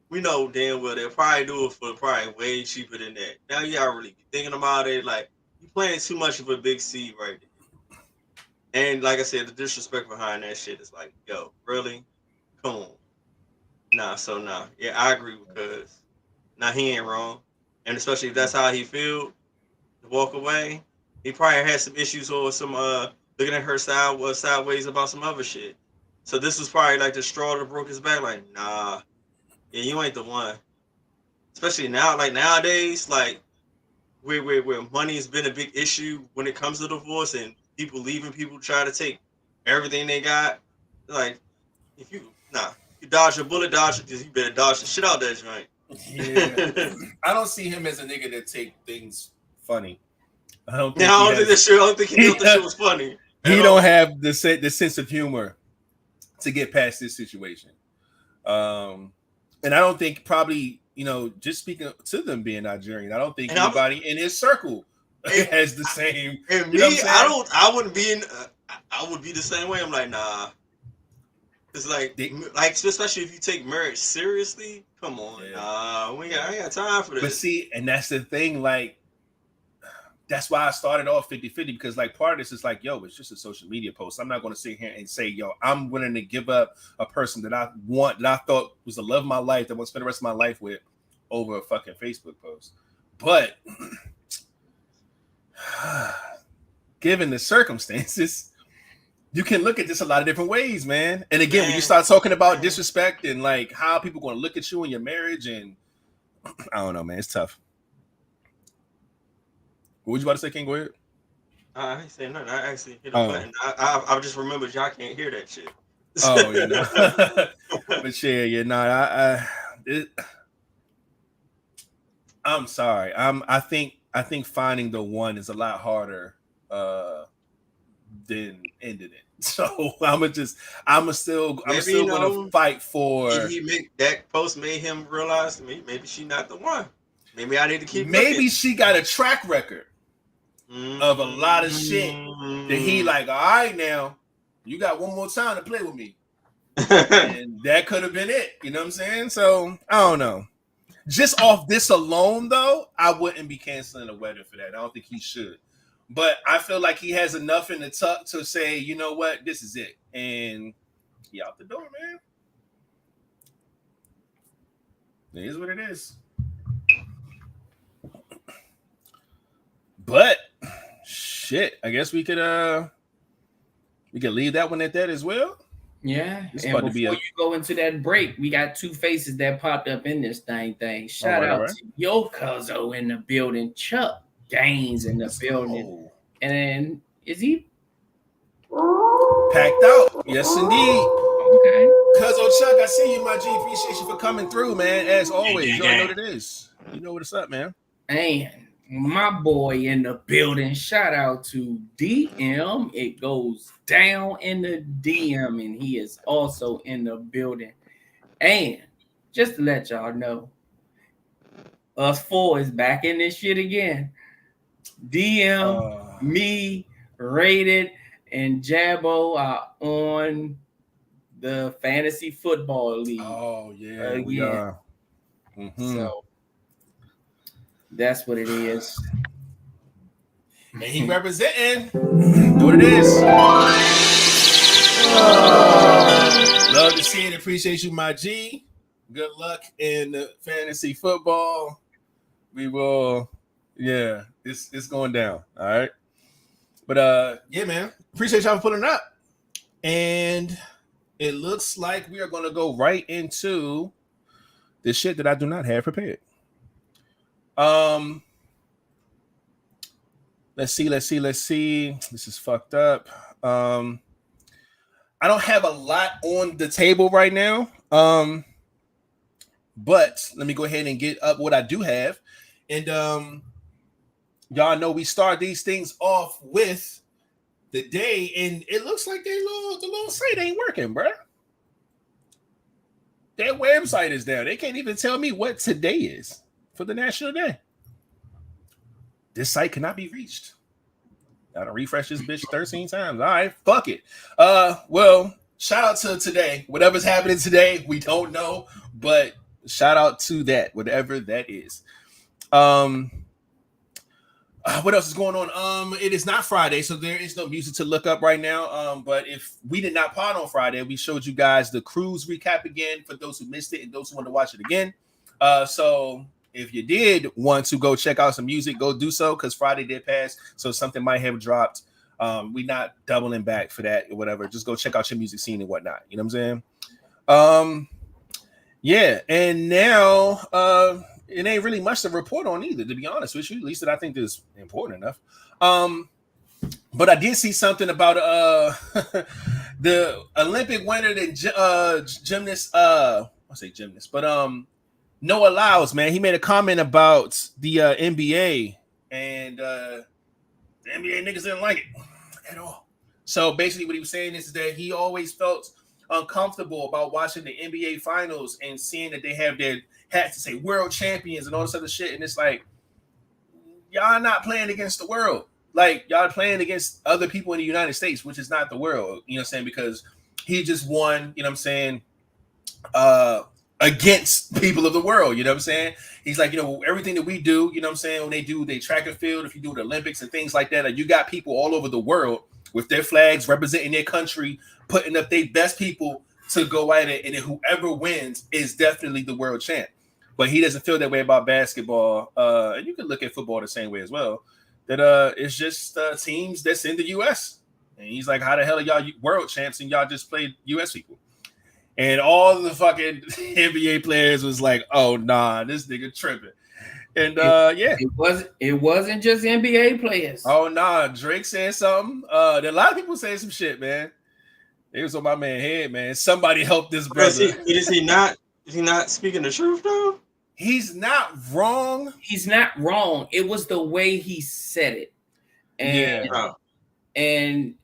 we know damn well they'll probably do it for probably way cheaper than that. Now you gotta really be thinking about it. Like, you playing too much of a big seed right there. And like I said, the disrespect behind that shit is like, yo, really? Come on. Nah. Yeah, I agree with Cuz. Nah, he ain't wrong. And especially if that's how he feel to walk away, he probably had some issues or some looking at her sideways about some other shit. So this was probably like the straw that broke his back. Like, nah, yeah, you ain't the one. Especially now, like nowadays, like where money has been a big issue when it comes to divorce, and people leaving, people try to take everything they got. Like, if you dodge a bullet, you better dodge the shit out that joint. Yeah, I don't see him as a nigga that take things funny. I don't think he thought the shit was funny. He don't have the sense of humor to get past this situation. And I don't think, probably, just speaking to them being Nigerian, I don't think anybody in his circle has the same. And me, I wouldn't be I would be the same way. I'm like, nah. It's like especially if you take marriage seriously, come on, yeah. I ain't got time for this. But see, and that's the thing, like, that's why I started off 50-50, because like part of this is like, yo, it's just a social media post. I'm not going to sit here and say, yo, I'm willing to give up a person that I thought was the love of my life, that I want to spend the rest of my life with, over a fucking Facebook post. But given the circumstances, you can look at this a lot of different ways, man. And again, when you start talking about disrespect and like how people going to look at you in your marriage, and I don't know, man, it's tough. What was you about to say, King? Go ahead. I ain't saying nothing. I actually hit a button. I just remembered y'all can't hear that shit. Oh, yeah, no. But yeah, I'm sorry. I think finding the one is a lot harder than ending it. So I'm still gonna fight for. That post made him realize maybe she not the one. Maybe I need to keep. Maybe looking. She got a track record of a lot of shit that he like. All right, now you got one more time to play with me, and that could have been it. You know what I'm saying? So I don't know. Just off this alone, though, I wouldn't be canceling a wedding for that. I don't think he should. But I feel like he has enough in the tuck to say, you know what, this is it. And he out the door, man. It is what it is. But shit, I guess we could leave that one at that as well. Yeah. And before you go into that break, we got two faces that popped up in this thing. Shout out to your cousin in the building, Chuck Gaines in the building. And then is he packed out? Yes, indeed. Okay. Cousin Chuck, I see you, my G. Appreciate you for coming through, man. As always, you already know what it is. You know what's up, man. And my boy in the building. Shout out to DM. It goes down in the DM, and he is also in the building. And just to let y'all know, us four is back in this shit again. DM, me, Rated, and Jabbo are on the fantasy football league. Oh yeah, we are. Mm-hmm. So that's what it is. And he representing. Know what it is. Love to see it. Appreciate you, my G. Good luck in the fantasy football. We will. Yeah, it's going down. All right. But yeah, man. Appreciate y'all for pulling up. And it looks like we are going to go right into the shit that I do not have prepared. Let's see. This is fucked up. I don't have a lot on the table right now. But let me go ahead and get up what I do have. And y'all know we start these things off with the day, and it looks like the little site ain't working, bro. Their website is down. They can't even tell me what today is for the National Day. This site cannot be reached. Gotta refresh this bitch 13 times. All right, fuck it. Well, shout out to today. Whatever's happening today, we don't know, but shout out to that, whatever that is. What else is going on? It is not Friday, so there is no music to look up right now. But if we did not pod on Friday, we showed you guys the cruise recap again for those who missed it and those who want to watch it again. So if you did want to go check out some music, go do so, because Friday did pass, so something might have dropped. We're not doubling back for that or whatever. Just go check out your music scene and whatnot. You know what I'm saying? Yeah, and now it ain't really much to report on either, to be honest with you. At least that I think is important enough. But I did see something about the Olympic winner, the gymnast. I say gymnast, but Noah Lyles, man, he made a comment about the NBA, and the NBA niggas didn't like it at all. So basically, what he was saying is that he always felt uncomfortable about watching the NBA finals and seeing that they have their hats to say world champions and all this other shit. And it's like, y'all not playing against the world. Like, y'all playing against other people in the United States, which is not the world, you know what I'm saying? Because he just won, you know what I'm saying, against people of the world, you know what I'm saying? He's like, you know, everything that we do, you know what I'm saying, when they do their track and field, if you do the Olympics and things like that, like, you got people all over the world with their flags representing their country, putting up their best people to go at it, and then whoever wins is definitely the world champ. But he doesn't feel that way about basketball. And you can look at football the same way as well. That it's just teams that's in the U.S. And he's like, how the hell are y'all world champs and y'all just played U.S. people? And all the fucking NBA players was like, oh, nah, this nigga tripping. And yeah. It wasn't just NBA players. Oh, nah, Drake said something. There a lot of people saying some shit, man. It was on my man head, man. Somebody help this brother. Is he not speaking the truth, though? He's not wrong. He's not wrong. It was the way he said it. And, and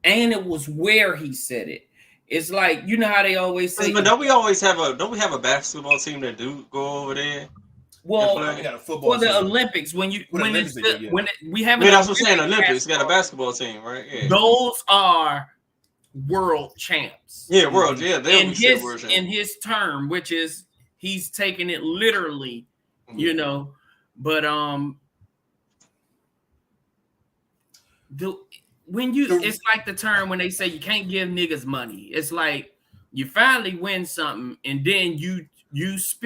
it was where he said it. It's like, you know how they always say, but don't we have a basketball team that do go over there? Well, we got a football for the team. Olympics, we have that's what I'm saying. Olympics got a basketball team, right? Yeah. Those are world champs. Yeah, world. Yeah, in his term, which is he's taking it literally, you know. But it's like the term when they say you can't give niggas money. It's like you finally win something, and then you use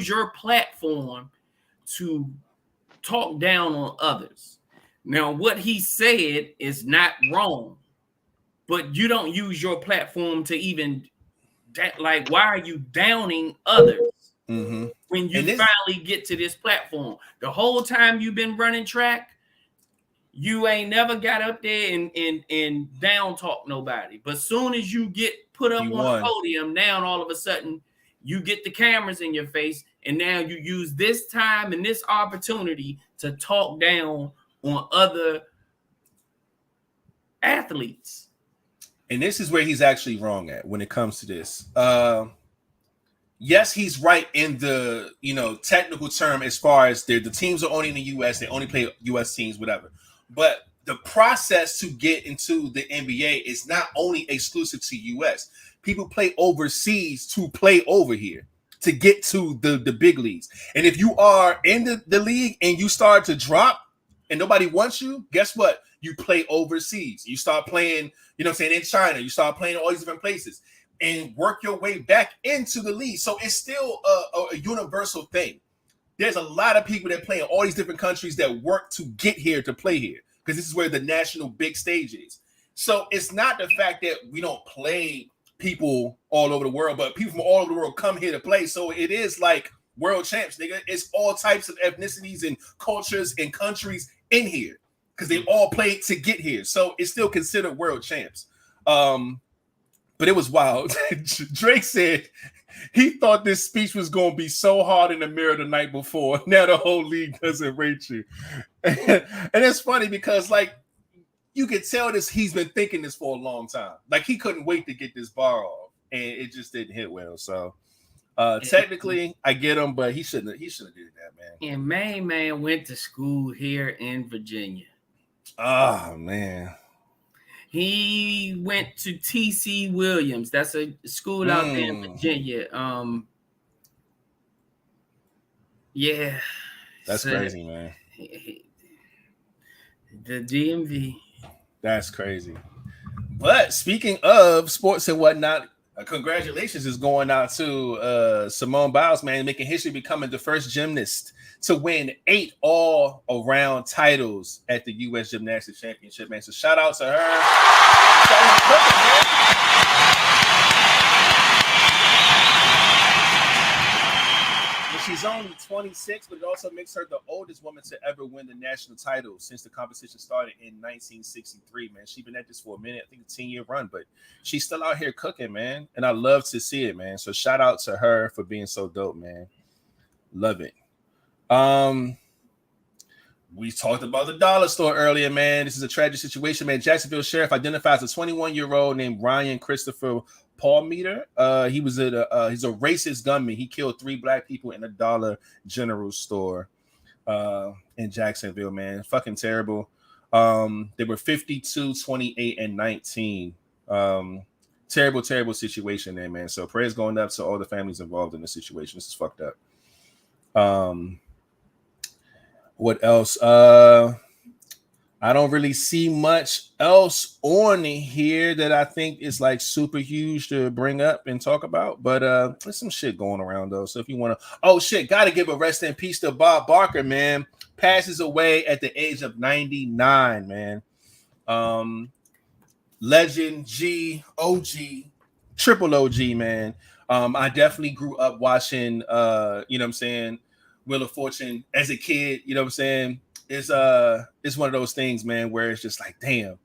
your platform to talk down on others. Now, what he said is not wrong, but you don't use your platform to even like, why are you downing others when you finally get to this platform? The whole time you've been running track, you ain't never got up there and down talk nobody. But soon as you get put up on the podium, now all of a sudden you get the cameras in your face, and now you use this time and this opportunity to talk down on other athletes. And this is where he's actually wrong at when it comes to this. Yes, he's right in the technical term as far as the teams are only in the U.S. They only play U.S. teams, whatever. But the process to get into the NBA is not only exclusive to U.S. People play overseas to play over here to get to the big leagues. And if you are in the league and you start to drop and nobody wants you, guess what? You play overseas. You start playing, in China. You start playing all these different places and work your way back into the league. So it's still a universal thing. There's a lot of people that play in all these different countries that work to get here to play here, because this is where the national big stage is. So it's not the fact that we don't play people all over the world, but people from all over the world come here to play. So it is like world champs, nigga. It's all types of ethnicities and cultures and countries in here because they all played to get here. So it's still considered world champs. But it was wild. Drake said he thought this speech was going to be so hard in the mirror the night before. Now the whole league doesn't rate you. And it's funny because, like, you could tell this he's been thinking this for a long time. Like, he couldn't wait to get this bar off, and it just didn't hit well. So technically, I get him, but he shouldn't have did that, man. And Main Man went to school here in Virginia. Oh, man. He went to TC Williams. That's a school out there in Virginia. Yeah. That's crazy, man. The DMV. That's crazy. But speaking of sports and whatnot, congratulations is going out to Simone Biles, man, making history, becoming the first gymnast to win 8 all-around titles at the U.S. Gymnastics Championship, man. So shout out to her. She's only 26, but it also makes her the oldest woman to ever win the national title since the competition started in 1963, man. She's been at this for a minute, I think a 10-year run, but she's still out here cooking, man. And I love to see it, man. So shout out to her for being so dope, man. Love it. We talked about the dollar store earlier, man. This is a tragic situation, man. Jacksonville Sheriff identifies a 21-year-old named Ryan Christopher Palmeter. He's a racist gunman. He killed 3 black people in a Dollar General store in Jacksonville, man. Fucking terrible. They were 52, 28, and 19. Terrible situation there, man. So prayers going up to all the families involved in the situation. This is fucked up. What else? I don't really see much else on here that I think is like super huge to bring up and talk about, but there's some shit going around though. So if you want to, gotta give a rest in peace to Bob Barker, man. Passes away at the age of 99, man. Legend, G, OG, triple OG, man. I definitely grew up watching, you know what I'm saying, Wheel of Fortune as a kid, you know what I'm saying? It's one of those things, man, where it's just like, damn,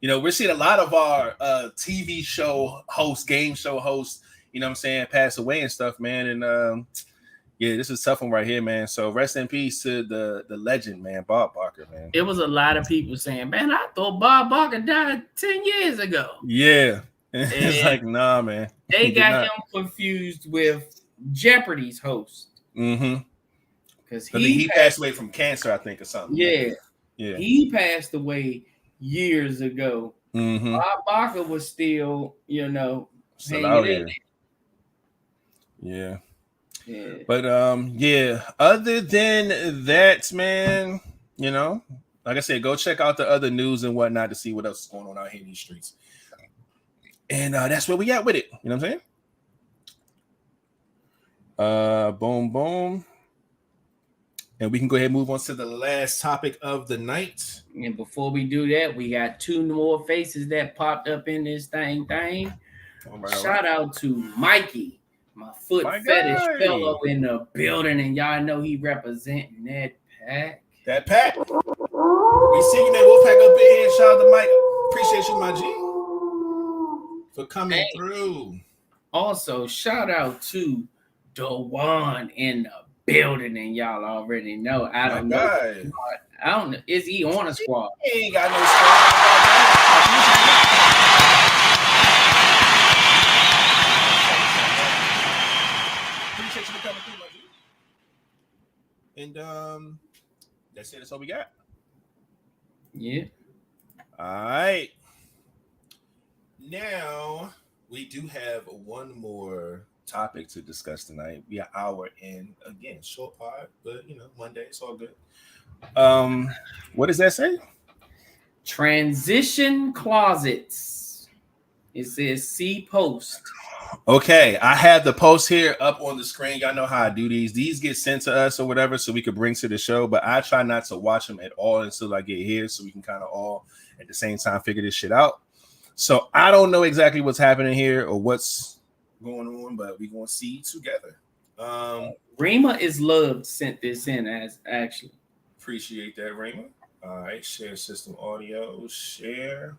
you know, we're seeing a lot of our TV show hosts, game show hosts, you know what I'm saying, pass away and stuff, man. And yeah, this is a tough one right here, man. So rest in peace to the legend, man, Bob Barker, man. It was a lot of people saying, man, I thought Bob Barker died 10 years ago. Yeah. It's like, nah, man. They got him confused with Jeopardy's host. Mm-hmm. Because he passed away from cancer, I think, or something. Yeah. Yeah. He passed away years ago. Mm-hmm. Bob Barker was still, you know, still out here. Yeah. Yeah. But yeah, other than that, man, you know, like I said, go check out the other news and whatnot to see what else is going on out here in these streets. And that's where we at with it. You know what I'm saying? Boom, boom. And we can go ahead and move on to the last topic of the night. And before we do that, we got 2 more faces that popped up in this thing. Shout out to Mikey, my foot fetish fellow in the building. And y'all know he representing that pack. That pack. We see you, man. We'll pack up in here. Shout out to Mike. Appreciate you, my G, for coming through. Also, shout out to Dewan in the building, and y'all already know. I don't know. Is he on a squad? He ain't got no squad. Appreciate you for coming through, my dude. And that's it. That's all we got. Yeah. All right. Now we do have one more topic to discuss tonight. We are an hour in, again, short pod, but you know, Monday, it's all good. What does that say? Transition closets. It says see post. Okay, I have the post here up on the screen. Y'all know how I do these. These get sent to us or whatever, so we could bring to the show. But I try not to watch them at all until I get here, so we can kind of all at the same time figure this shit out. So I don't know exactly what's happening here or what's going on, but we're gonna see together. Rima is loved sent this in as actually. Appreciate that, Rima. All right, share system audio, share.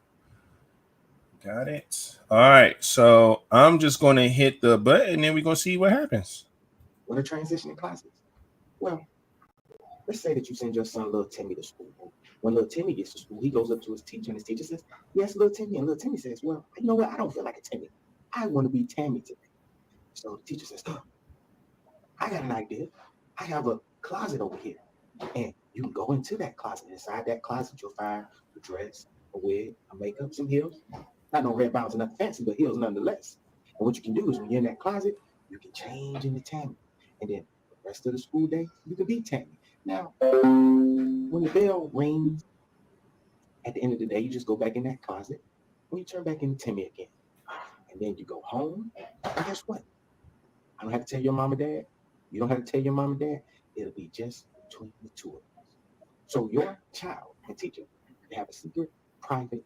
Got it. All right, so I'm just gonna hit the button and then we're gonna see what happens. When a transitioning classes. Well, let's say that you send your son, little Timmy, to school. When little Timmy gets to school, he goes up to his teacher, and his teacher says, "Yes, little Timmy." And little Timmy says, "Well, you know what? I don't feel like a Timmy. I want to be Tammy today." So the teacher says, "Oh, I got an idea. I have a closet over here, and you can go into that closet. Inside that closet, you'll find a dress, a wig, a makeup, some heels. Not no red bottoms or nothing fancy, but heels nonetheless. And what you can do is when you're in that closet, you can change into Tammy, and then the rest of the school day, you can be Tammy. Now, when the bell rings, at the end of the day, you just go back in that closet, and you turn back into Timmy again. And then you go home, and guess what? I don't have to tell your mom and dad. You don't have to tell your mom and dad. It'll be just between the two of us. So your child and teacher can have a secret, private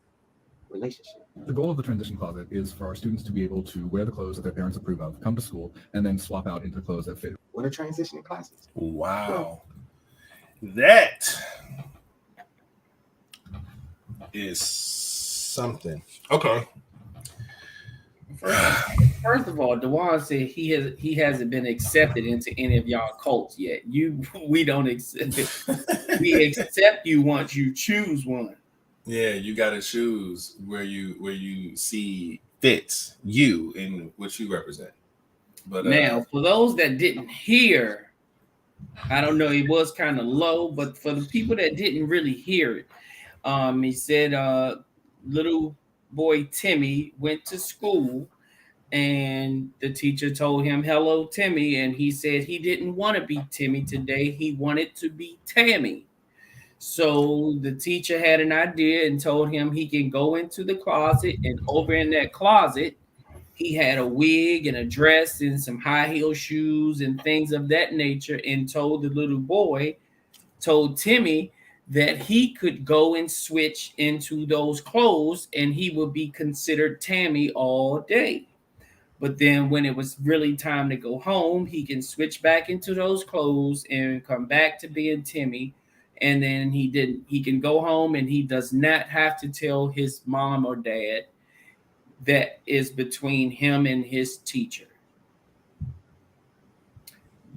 relationship. The goal of the transition closet is for our students to be able to wear the clothes that their parents approve of, come to school, and then swap out into clothes that fit. When a transitioning classes. Wow. That is something. Okay. First of all, Dewan said he hasn't been accepted into any of y'all cults yet. We don't accept. We accept you once you choose one. Yeah, you gotta choose where you see fits you in what you represent. But now, for those that didn't hear, I don't know, it was kind of low, but for the people that didn't really hear it, he said little boy Timmy went to school and the teacher told him, "Hello, Timmy," and he said he didn't want to be Timmy today. He wanted to be Tammy. So the teacher had an idea and told him he can go into the closet, and over in that closet, he had a wig and a dress and some high heel shoes and things of that nature, and told the little boy, told Timmy, that he could go and switch into those clothes and he would be considered Tammy all day. But then when it was really time to go home, he can switch back into those clothes and come back to being Timmy. And then he can go home and he does not have to tell his mom or dad. That is between him and his teacher.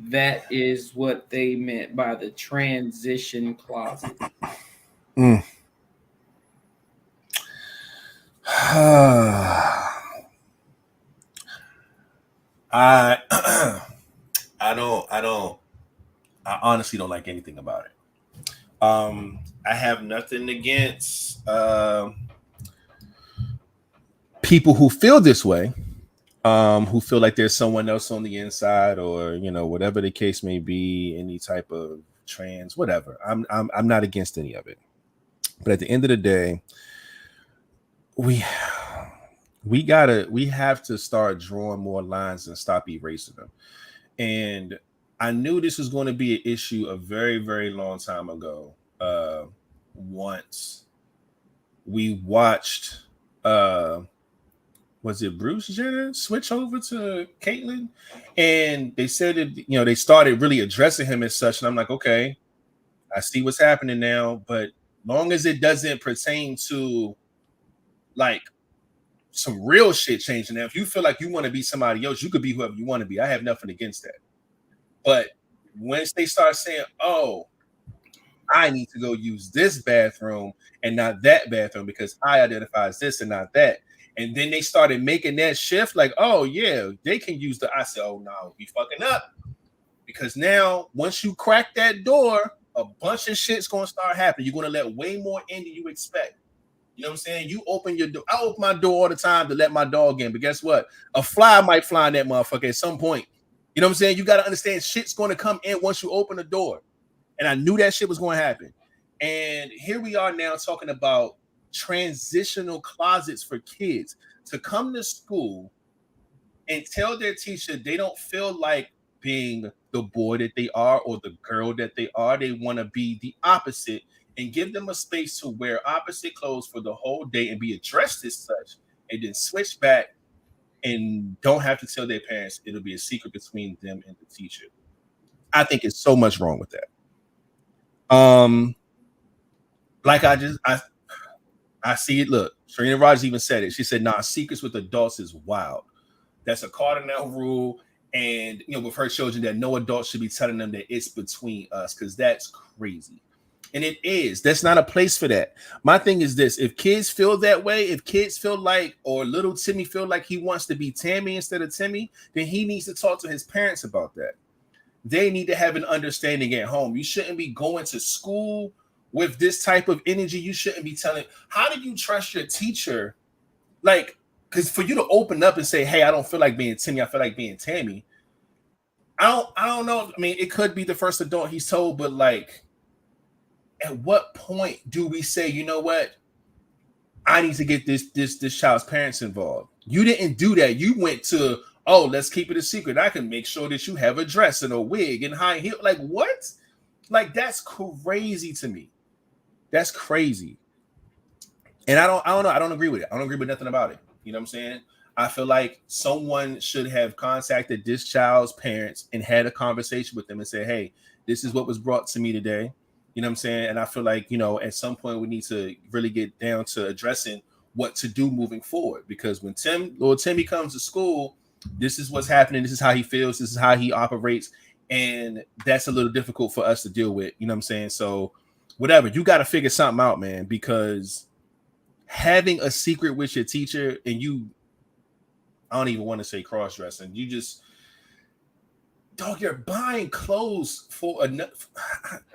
That is what they meant by the transition closet. I honestly don't like anything about it. I have nothing against people who feel this way, who feel like there's someone else on the inside, or whatever the case may be, any type of trans, whatever. I'm not against any of it. But at the end of the day, we have to start drawing more lines and stop erasing them. And I knew this was going to be an issue a very, very long time ago. Once we watched, was it Bruce Jenner switch over to Caitlyn, and they said that they started really addressing him as such, and I'm like, okay, I see what's happening now, but long as it doesn't pertain to like some real shit changing. Now, if you feel like you want to be somebody else, you could be whoever you want to be. I have nothing against that. But once they start saying, "Oh, I need to go use this bathroom and not that bathroom because I identify as this and not that," and then they started making that shift, like, "Oh yeah, they can use the," I said, "Oh no, we fucking up," because now once you crack that door, a bunch of shit's gonna start happening. You're gonna let way more in than you expect. You know what I'm saying? You open your door. I open my door all the time to let my dog in, but guess what? A fly might fly in that motherfucker at some point. You know what I'm saying? You got to understand shit's going to come in once you open the door. And I knew that shit was going to happen. And here we are now talking about transitional closets for kids to come to school and tell their teacher they don't feel like being the boy that they are or the girl that they are. They want to be the opposite. and give them a space to wear opposite clothes for the whole day and be addressed as such, and then switch back and don't have to tell their parents. It'll be a secret between them and the teacher. I think it's so much wrong with that. Like I see it. Look, Serena Rogers even said it. She said, "Nah, secrets with adults is wild. That's a cardinal rule." And with her children, that no adult should be telling them that it's between us, because that's crazy. And it is. That's not a place for that. My thing is this: if kids feel that way, if kids feel like, or little Timmy feel like he wants to be Tammy instead of Timmy, then he needs to talk to his parents about that. They need to have an understanding at home. You shouldn't be going to school with this type of energy. You shouldn't be telling. How do you trust your teacher? Like, because for you to open up and say, "Hey, I don't feel like being Timmy. I feel like being Tammy." I don't know. I mean, it could be the first adult he's told, but like, at what point do we say, you know what? I need to get this child's parents involved. You didn't do that. You went to, oh, let's keep it a secret. I can make sure that you have a dress and a wig and high heel. Like, what? Like, that's crazy to me. That's crazy. And I don't know. I don't agree with it. I don't agree with nothing about it. You know what I'm saying? I feel like someone should have contacted this child's parents and had a conversation with them and said, hey, this is what was brought to me today. You know what I'm saying? And I feel like, at some point we need to really get down to addressing what to do moving forward. Because when little Timmy comes to school, this is what's happening. This is how he feels. This is how he operates. And that's a little difficult for us to deal with. You know what I'm saying? So whatever, you got to figure something out, man, because having a secret with your teacher and I don't even want to say cross-dressing. You just, dog, you're buying clothes for enough.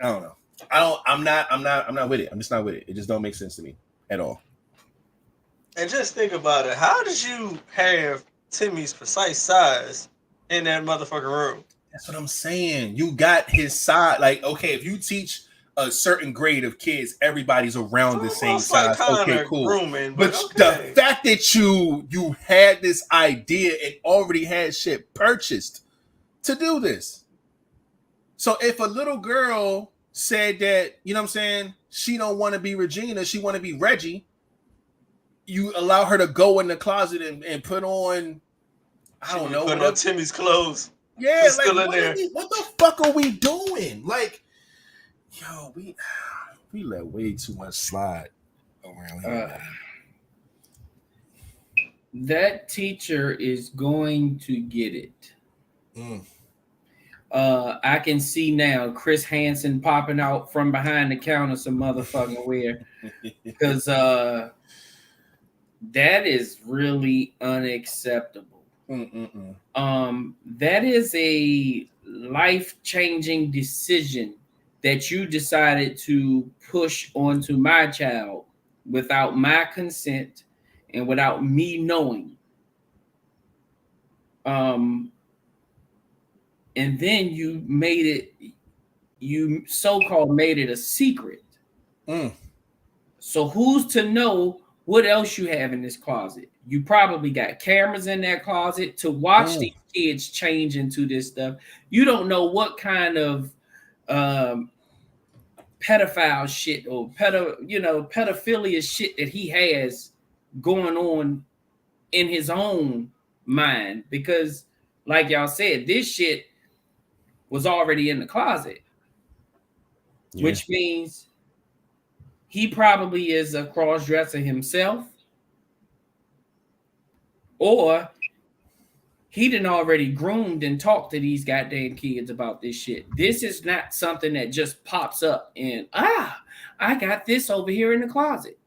I don't know. I'm not with it. I'm just not with it. It just don't make sense to me at all. And just think about it. How did you have Timmy's precise size in that motherfucking room? That's what I'm saying. You got his size. Like, okay, if you teach a certain grade of kids, everybody's around the same size. Okay, cool. Grooming, but the fact that you had this idea and already had shit purchased to do this. So if a little girl said that, you know what I'm saying, she don't want to be Regina, she want to be Reggie, you allow her to go in the closet and put on, I don't know, put on Timmy's clothes. Yeah, like still in there. What the fuck are we doing? Like, yo, we let way too much slide around here. That teacher is going to get it. I can see now Chris Hansen popping out from behind the counter some motherfucking where, because that is really unacceptable. That is a life-changing decision that you decided to push onto my child without my consent and without me knowing. And then you so-called made it a secret. So who's to know what else you have in this closet? You probably got cameras in that closet to watch these kids change into this stuff. You don't know what kind of pedophile shit or pedophilia shit that he has going on in his own mind, because like y'all said, this shit was already in the closet, which means he probably is a cross-dresser himself, or he done already groomed and talked to these goddamn kids about this shit. This is not something that just pops up and, I got this over here in the closet.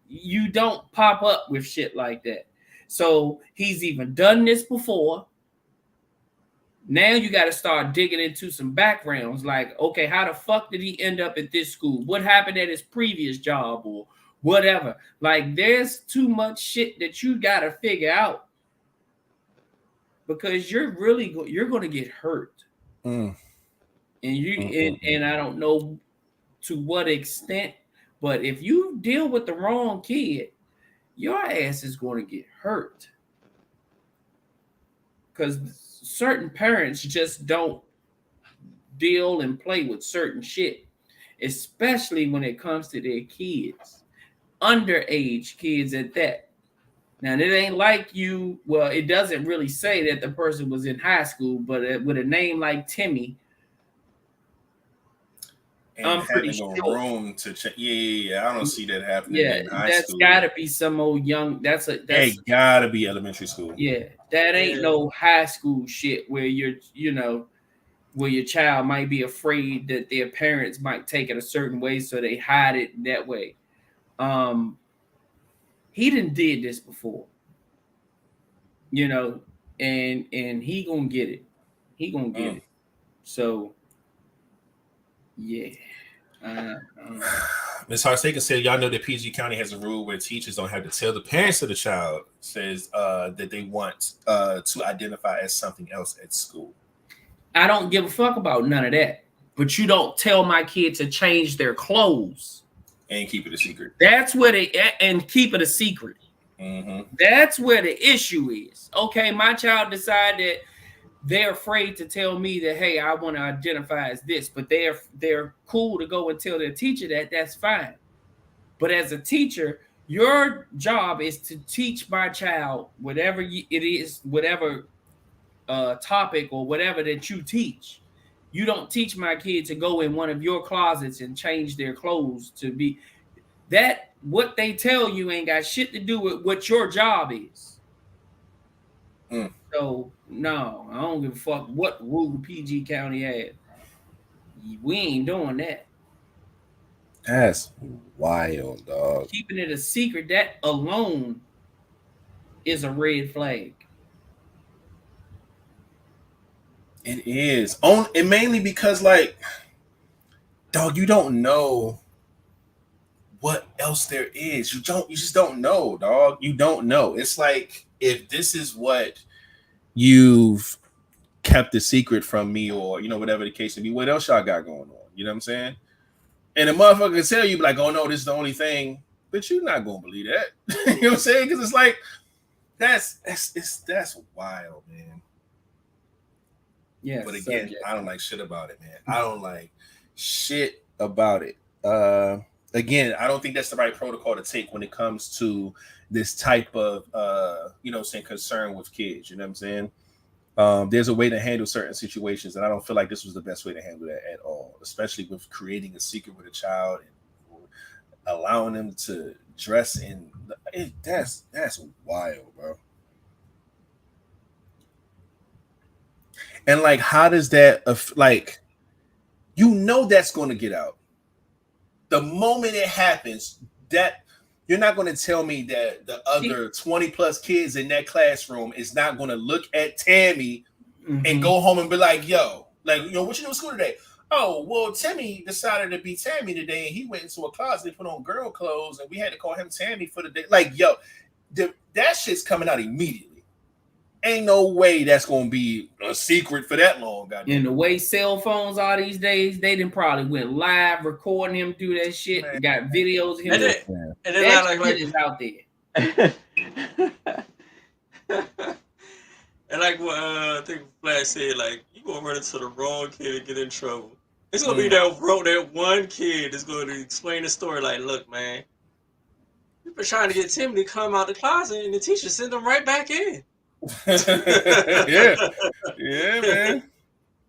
You don't pop up with shit like that. So he's even done this before. Now you got to start digging into some backgrounds, like, okay, how the fuck did he end up at this school? What happened at his previous job or whatever? Like, there's too much shit that you got to figure out, because you're going to get hurt. And and I don't know to what extent, but if you deal with the wrong kid, your ass is going to get hurt. Because certain parents just don't deal and play with certain shit. especially when it comes to their kids, underage kids at that. Now, it ain't like you, well, it doesn't really say that the person was in high school, but with a name like Timmy, And I'm pretty having sure. a room to check. Yeah. I don't see that happening in high that's school. gotta be some old young. That's It gotta be elementary school. Yeah, that ain't no high school shit where where your child might be afraid that their parents might take it a certain way, so they hide it that way. He done did this before, and he gonna get it. He gonna get it. So, yeah. Ms. Harsaken said, y'all know that PG County has a rule where teachers don't have to tell the parents of the child says that they want to identify as something else at school. I don't give a fuck about none of that. But you don't tell my kid to change their clothes. And keep it a secret. That's where and keep it a secret. Mm-hmm. That's where the issue is. Okay, my child decided that they're afraid to tell me that, hey, I want to identify as this, but they're cool to go and tell their teacher that. That's fine. But as a teacher, your job is to teach my child whatever it is, whatever topic or whatever that you teach. You don't teach my kid to go in one of your closets and change their clothes to be that. What they tell you ain't got shit to do with what your job is. So no, I don't give a fuck what rule PG County has. We ain't doing that. That's wild, dog. Keeping it a secret, that alone is a red flag. It is. And mainly because, like, dog, you don't know what else there is. You just don't know, dog. You don't know. It's like, if this is what you've kept a secret from me, or whatever the case may be, what else y'all got going on? You know what I'm saying? And a motherfucker can tell you, like, oh no, this is the only thing, but you're not gonna believe that. You know what I'm saying? Because it's like that's wild, man. Yeah. But again, I don't like shit about it, man. I don't like shit about it. Again, I don't think that's the right protocol to take when it comes to this type of concern with kids. You know what I'm saying? There's a way to handle certain situations, and I don't feel like this was the best way to handle that at all, especially with creating a secret with a child and allowing them to dress in. That's wild, bro. And like, how does that that's going to get out the moment it happens? That you're not going to tell me that the other 20 plus kids in that classroom is not going to look at Tammy and go home and be like, yo, like, what you do in school today? Oh, well, Timmy decided to be Tammy today, and he went into a closet and put on girl clothes, and we had to call him Tammy for the day. Like, yo, that shit's coming out immediately. Ain't no way that's going to be a secret for that long. Goddamn. And the way cell phones are these days, they done probably went live recording him do that shit. Man. Got videos of him. And that shit is out there. And like what I think Flash said, like, you gonna run into the wrong kid and get in trouble. It's gonna be that one kid that's going to explain the story. Like, look, man, you've been trying to get Tim to come out the closet, and the teacher sent him right back in. yeah, man.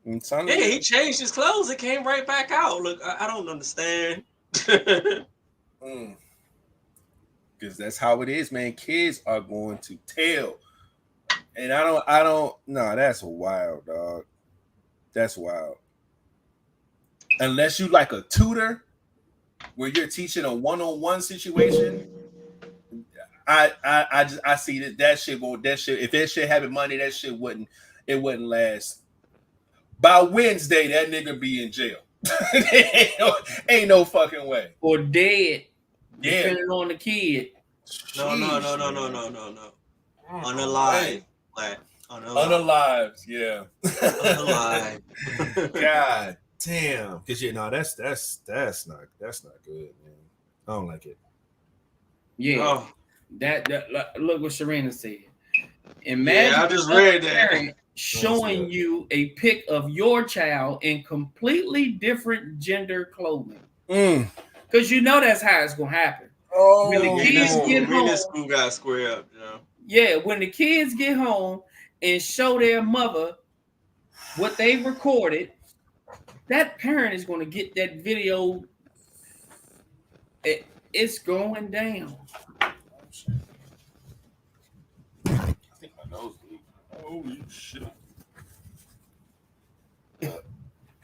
He changed his clothes. It came right back out. Look, I don't understand. Because that's how it is, man. Kids are going to tell, and I don't. No, that's wild, dog. That's wild. Unless you like a tutor, where you're teaching a one-on-one situation. I see that shit if that shit having money, that shit wouldn't last. By Wednesday, that nigga be in jail. ain't no fucking way. Or dead. Yeah. Depending on the kid. No. Unalive. Unalive, yeah. Unalive. God damn. Cause that's not good, man. I don't like it. Yeah. Oh. That look what Serena said. Imagine I just read that. Showing you a pic of your child in completely different gender clothing. Because you know that's how it's gonna happen. Oh, when the kids get home, this school got square up, you know. Yeah, when the kids get home and show their mother what they recorded, that parent is going to get that video. It's going down. I think my nose bleeds. Holy shit.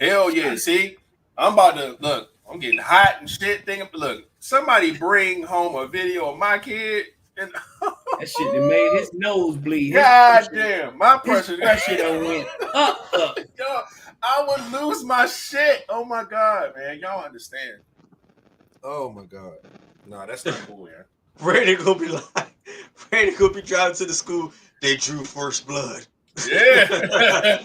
Hell yeah. See, I'm about to look. I'm getting hot and shit. Look, somebody bring home a video of my kid. And that shit that made his nose bleed. God damn, my pressure done went up. Yo, I would lose my shit. Oh my god, man. Y'all understand. Oh my god. No, that's not cool, man. Brady gonna be driving to the school. They drew first blood. Yeah.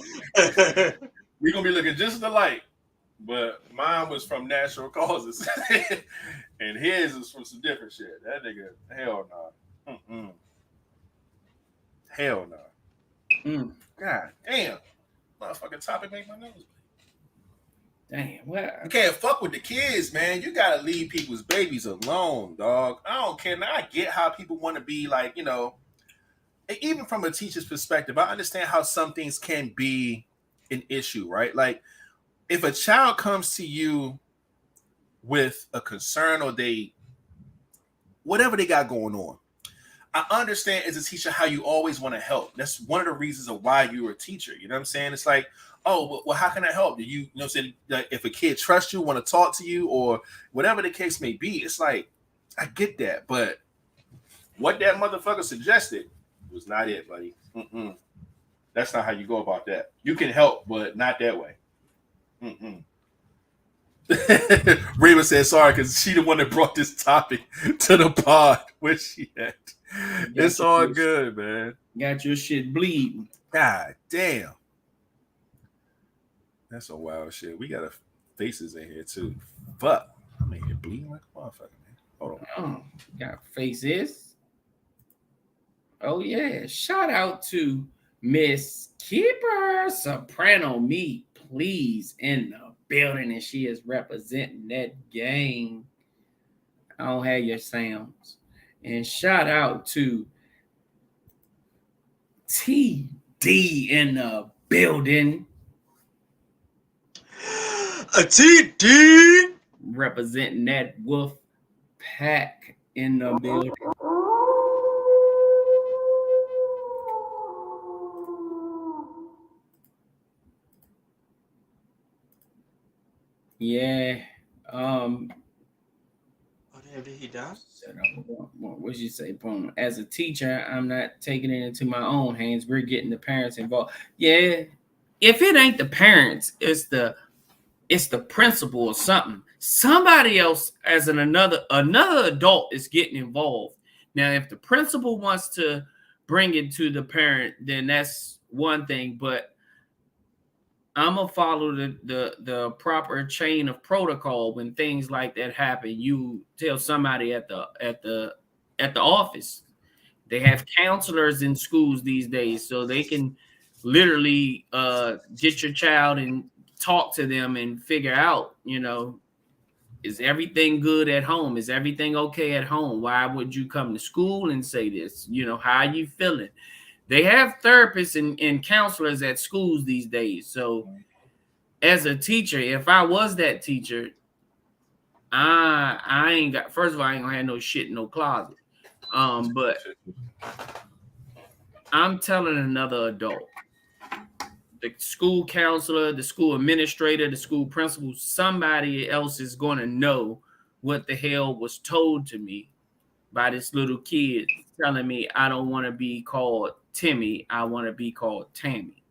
We're gonna be looking just alike. But mine was from natural causes. And his is from some different shit. That nigga, hell no. Hell no. God damn. Motherfucking topic make my nose bleed. Damn, well. You can't fuck with the kids, man. You gotta leave people's babies alone, dog. I don't care. Now, I get how people want to be like, you know, even from a teacher's perspective, I understand how some things can be an issue, right? Like, if a child comes to you with a concern or whatever they got going on, I understand as a teacher how you always want to help. That's one of the reasons of why you're a teacher. You know what I'm saying? It's like, oh, well, how can I help? Do you know what I'm saying? Like, if a kid trusts you, want to talk to you, or whatever the case may be, it's like, I get that. But what that motherfucker suggested was not it, buddy. That's not how you go about that. You can help, but not that way. Reba said sorry because she the one that brought this topic to the pod. Where she at? It's all good, man. Got your shit bleeding. God damn. That's some wild shit. We got faces in here too. Fuck. I'm in here bleeding like a motherfucker, man. Hold on. Got faces. Oh yeah. Shout out to Miss Keeper Soprano Me, please, in the building, and she is representing that game. I don't have your sounds. And shout out to TD in the building. A TD representing that wolf pack in the building. Yeah. Oh, damn, did he die? What you say, Boom? As a teacher, I'm not taking it into my own hands. We're getting the parents involved. Yeah. If it ain't the parents, it's the principal or something. Somebody else as another adult is getting involved. Now, if the principal wants to bring it to the parent, then that's one thing. But I'm gonna follow the proper chain of protocol when things like that happen. You tell somebody at the office. They have counselors in schools these days, so they can literally get your child and talk to them and figure out, is everything good at home? Is everything okay at home? Why would you come to school and say this? How are you feeling? They have therapists and counselors at schools these days. So as a teacher, if I was that teacher, I ain't got, first of all, I ain't gonna have no shit in no closet. But I'm telling another adult, the school counselor, the school administrator, the school principal, somebody else is going to know what the hell was told to me by this little kid telling me I don't want to be called Timmy, I want to be called Tammy.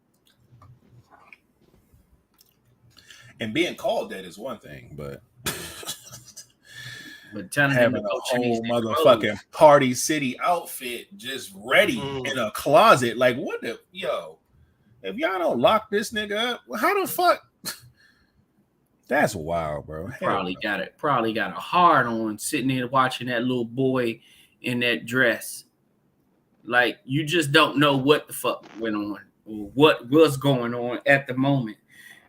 And being called that is one thing, but telling having a whole motherfucking Party City outfit just ready in a closet, like what the if y'all don't lock this nigga up, how the fuck? That's wild, bro. Probably got a hard on sitting there watching that little boy in that dress. Like, you just don't know what the fuck went on or what was going on at the moment.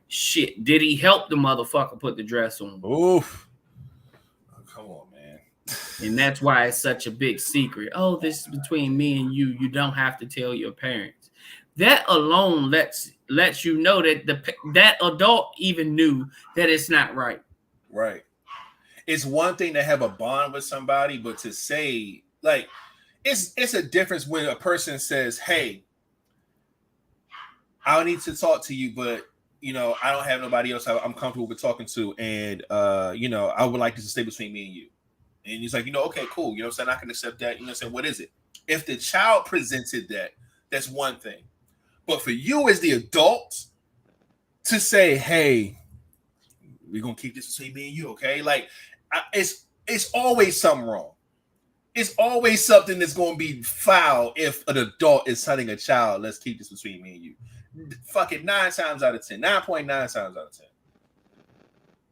Shit, did he help the motherfucker put the dress on? Oof. And that's why it's such a big secret. Oh, this is between me and you. You don't have to tell your parents. That alone lets you know that that adult even knew that it's not right. Right. It's one thing to have a bond with somebody, but to say, like, it's a difference when a person says, "Hey, I need to talk to you, but I don't have nobody else I'm comfortable with talking to, and I would like this to stay between me and you." And he's like, okay, cool. You know what I'm saying? I can accept that. You know what I'm saying? What is it? If the child presented that, that's one thing. But for you as the adult to say, hey, we're going to keep this between me and you, okay? Like, it's always something wrong. It's always something that's going to be foul if an adult is telling a child, let's keep this between me and you. Fuck it, 9 times out of 10. 9.9 times out of 10.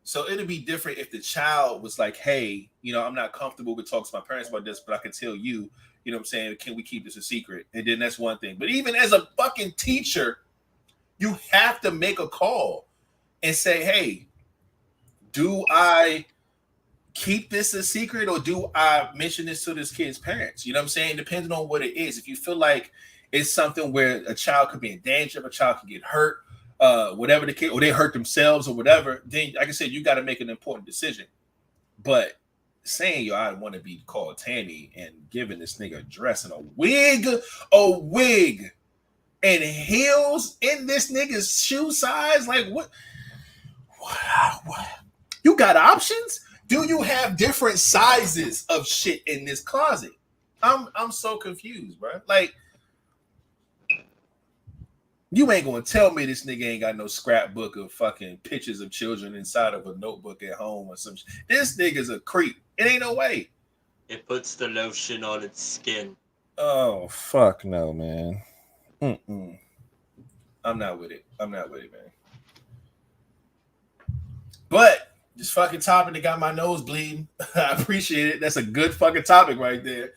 So it'd be different if the child was like, hey, I'm not comfortable with talking to my parents about this, but I can tell you, what I'm saying, can we keep this a secret? And then that's one thing. But even as a fucking teacher, you have to make a call and say, hey, do I keep this a secret or do I mention this to this kid's parents? You know what I'm saying? Depending on what it is. If you feel like it's something where a child could be in danger, a child could get hurt, whatever the case, or they hurt themselves or whatever, then like I said, you got to make an important decision. But saying I want to be called Tammy and giving this nigga a dress and a wig and heels in this nigga's shoe size, like what? You got options? Do you have different sizes of shit in this closet? I'm so confused, bro. Like, you ain't gonna tell me this nigga ain't got no scrapbook of fucking pictures of children inside of a notebook at home or some shit. This nigga's a creep. It ain't no way. It puts the lotion on its skin. Oh, fuck no, man. I'm not with it, man. But this fucking topic that got my nose bleeding, I appreciate it. That's a good fucking topic right there.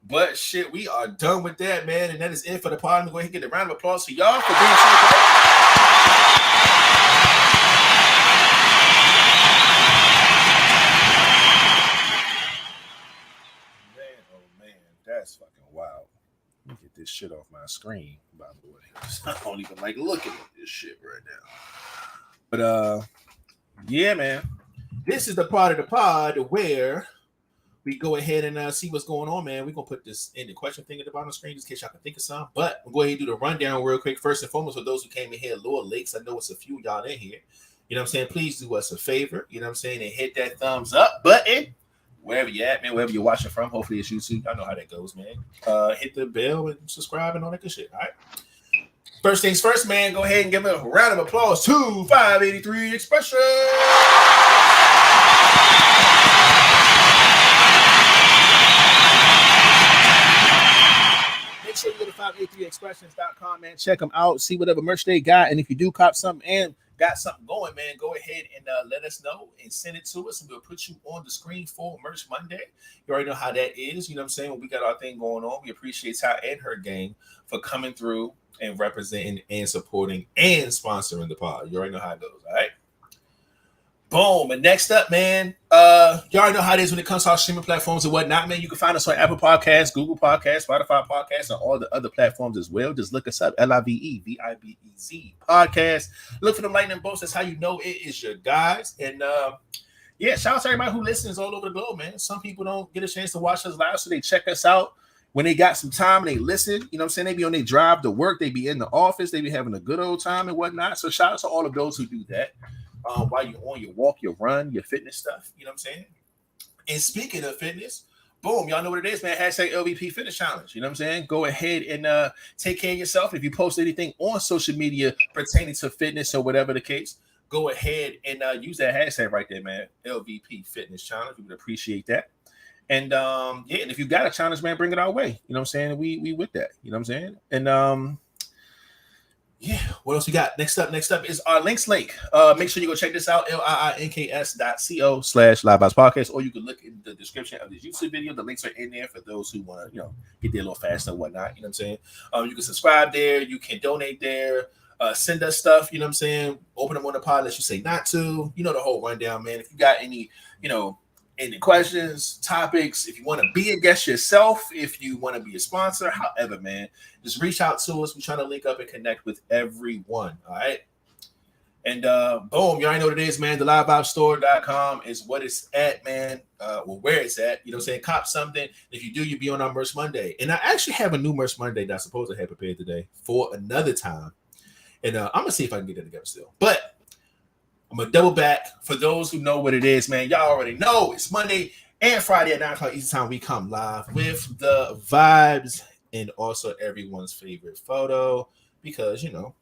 But shit, we are done with that, man. And that is it for the pod. I'm going to get a round of applause for y'all for being so great. Man, oh man, that's fucking wild. Let me get this shit off my screen, by the way. I don't even like looking at this shit right now. But yeah, man. This is the part of the pod where we go ahead and see what's going on, man. We're going to put this in the question thing at the bottom of the screen just in case y'all can think of some. But we'll go ahead and do the rundown real quick. First and foremost, for those who came in here a little late, I know it's a few y'all in here. You know what I'm saying? Please do us a favor. You know what I'm saying? And hit that thumbs up button. Wherever you're at, man. Wherever you're watching from. Hopefully it's YouTube. I know how that goes, man. Hit the bell and subscribe and all that good shit. All right? First things first, man. Go ahead and give a round of applause to 583 Expression. Make sure you go to 583expressions.com, man. Check them out. See whatever merch they got. And if you do cop something and got something going, man, go ahead and let us know and send it to us. And we'll put you on the screen for Merch Monday. You already know how that is. You know what I'm saying? When we got our thing going on, we appreciate Ty and her gang for coming through and representing and supporting and sponsoring the pod. You already know how it goes, all right? Boom. And next up, man, you already know how it is when it comes to our streaming platforms and whatnot, man. You can find us on Apple Podcasts, Google Podcasts, Spotify Podcasts, and all the other platforms as well. Just look us up, LiveVibez Podcast. Look for the lightning bolts. That's how you know it is your guys. And yeah, shout out to everybody who listens all over the globe, man. Some people don't get a chance to watch us live, so they check us out when they got some time and they listen. You know what I'm saying? They be on their drive to work. They be in the office. They be having a good old time and whatnot. So shout out to all of those who do that. While you're on your walk, your run, your fitness stuff, you know what I'm saying? And speaking of fitness, boom, y'all know what it is, man. Hashtag LVP Fitness Challenge. You know what I'm saying? Go ahead and take care of yourself. If you post anything on social media pertaining to fitness or whatever the case, go ahead and use that hashtag right there, man. LVP Fitness Challenge. We would appreciate that. And yeah, and if you got a challenge, man, bring it our way. You know what I'm saying? We with that. You know what I'm saying? And yeah, what else we got? Next up is our links link. Make sure you go check this out, liinks.co/LiveVibezPodcast, or you can look in the description of this YouTube video. The links are in there for those who want to, get there a little faster and whatnot. You know what I'm saying? You can subscribe there, you can donate there, send us stuff, you know what I'm saying? Open them on the pod unless you say not to. You know the whole rundown, man. If you got any, any questions, topics, if you want to be a guest yourself, if you want to be a sponsor, however, man, just reach out to us. We're trying to link up and connect with everyone. All right. And boom, you already know what it is, man. The LiveVibezStore.com is what it's at, man. Well, where it's at. You know what I'm saying? Cop something. If you do, you'll be on our Merch Monday. And I actually have a new Merch Monday that I'm supposed to have prepared today for another time. And I'm going to see if I can get it together still. But I'm going to double back. For those who know what it is, man, y'all already know it's Monday and Friday at 9 o'clock Eastern Time. We come live with the vibes and also everyone's favorite photo because, you know,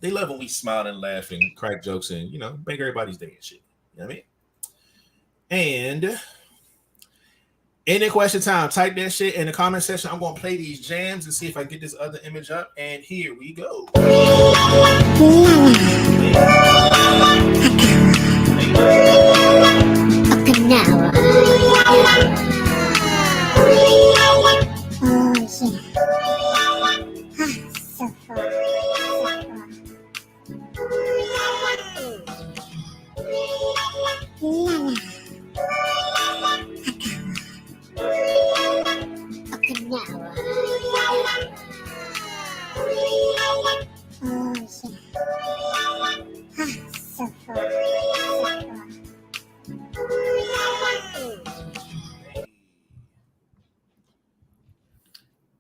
they love when we smile and laugh and crack jokes and, you know, make everybody's day and shit. You know what I mean? And in the question time, type that shit in the comment section. I'm going to play these jams and see if I get this other image up. And here we go.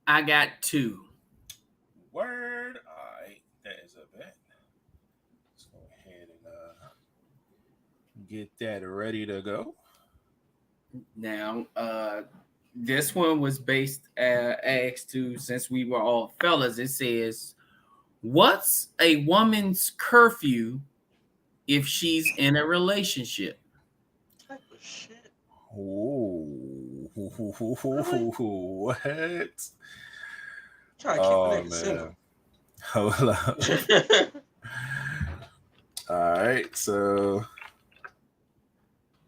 I got 2. Word. All right. That is a bet. Let's go ahead and get that ready to go. Now, this one was asked to, since we were all fellas, it says, what's a woman's curfew if she's in a relationship? What type of shit? Oh, what? Try to keep it simple. Hold up. All right, so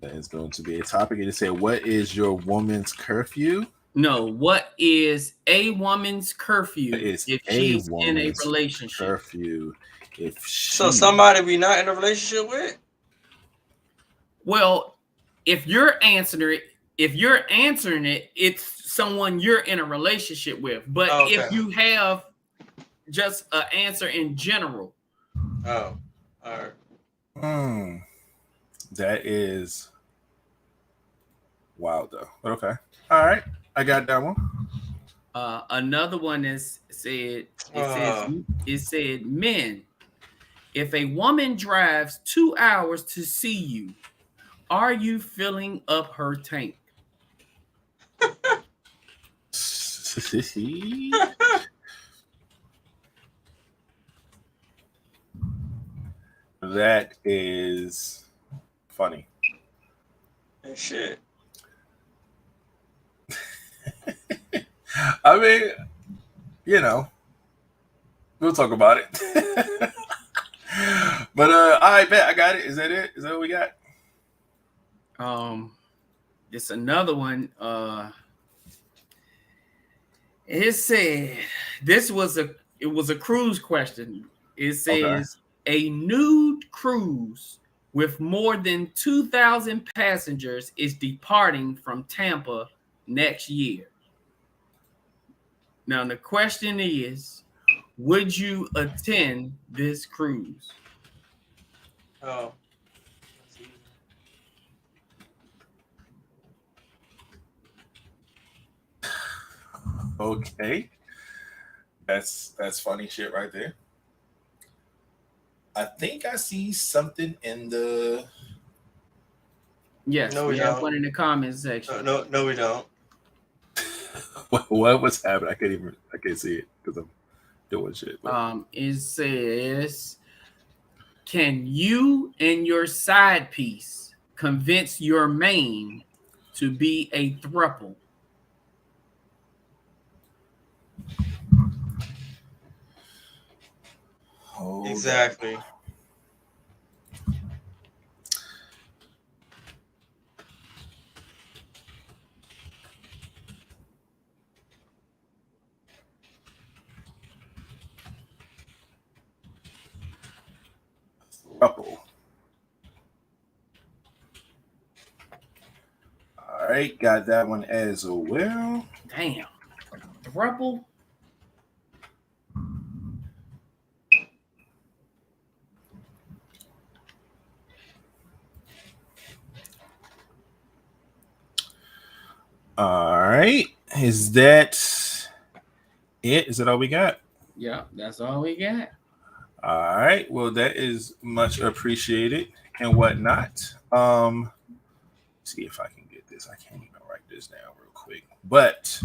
that is going to be a topic. And it said, what is your woman's curfew? No, what is a woman's curfew if she's in a relationship? Curfew if So somebody we not in a relationship with? Well, if you're answering it, it's someone you're in a relationship with. But if you have just an answer in general. Oh, all right. That is wild though. But okay. All right. I got that one. Another one said, men, if a woman drives 2 hours to see you, are you filling up her tank? That is funny. And shit. I mean, you know, we'll talk about it. But I bet I got it. Is that it? Is that what we got? It's another one. It said it was a cruise question. It says a nude cruise with more than 2,000 passengers is departing from Tampa next year. Now the question is, would you attend this cruise? Oh. Okay. That's funny shit right there. I think I see something in the. Yes, no, we have one in the comment section. No, we don't. What was happening? I can't see it because I'm doing shit. It says, can you and your side piece convince your main to be a throuple? Exactly. Throuple. right, got that one as well. Damn. Thruple. All right. Is that it? Is that all we got? Yeah, that's all we got. All right. Well, that is much appreciated and whatnot. See if I can get this. I can't even write this down real quick. But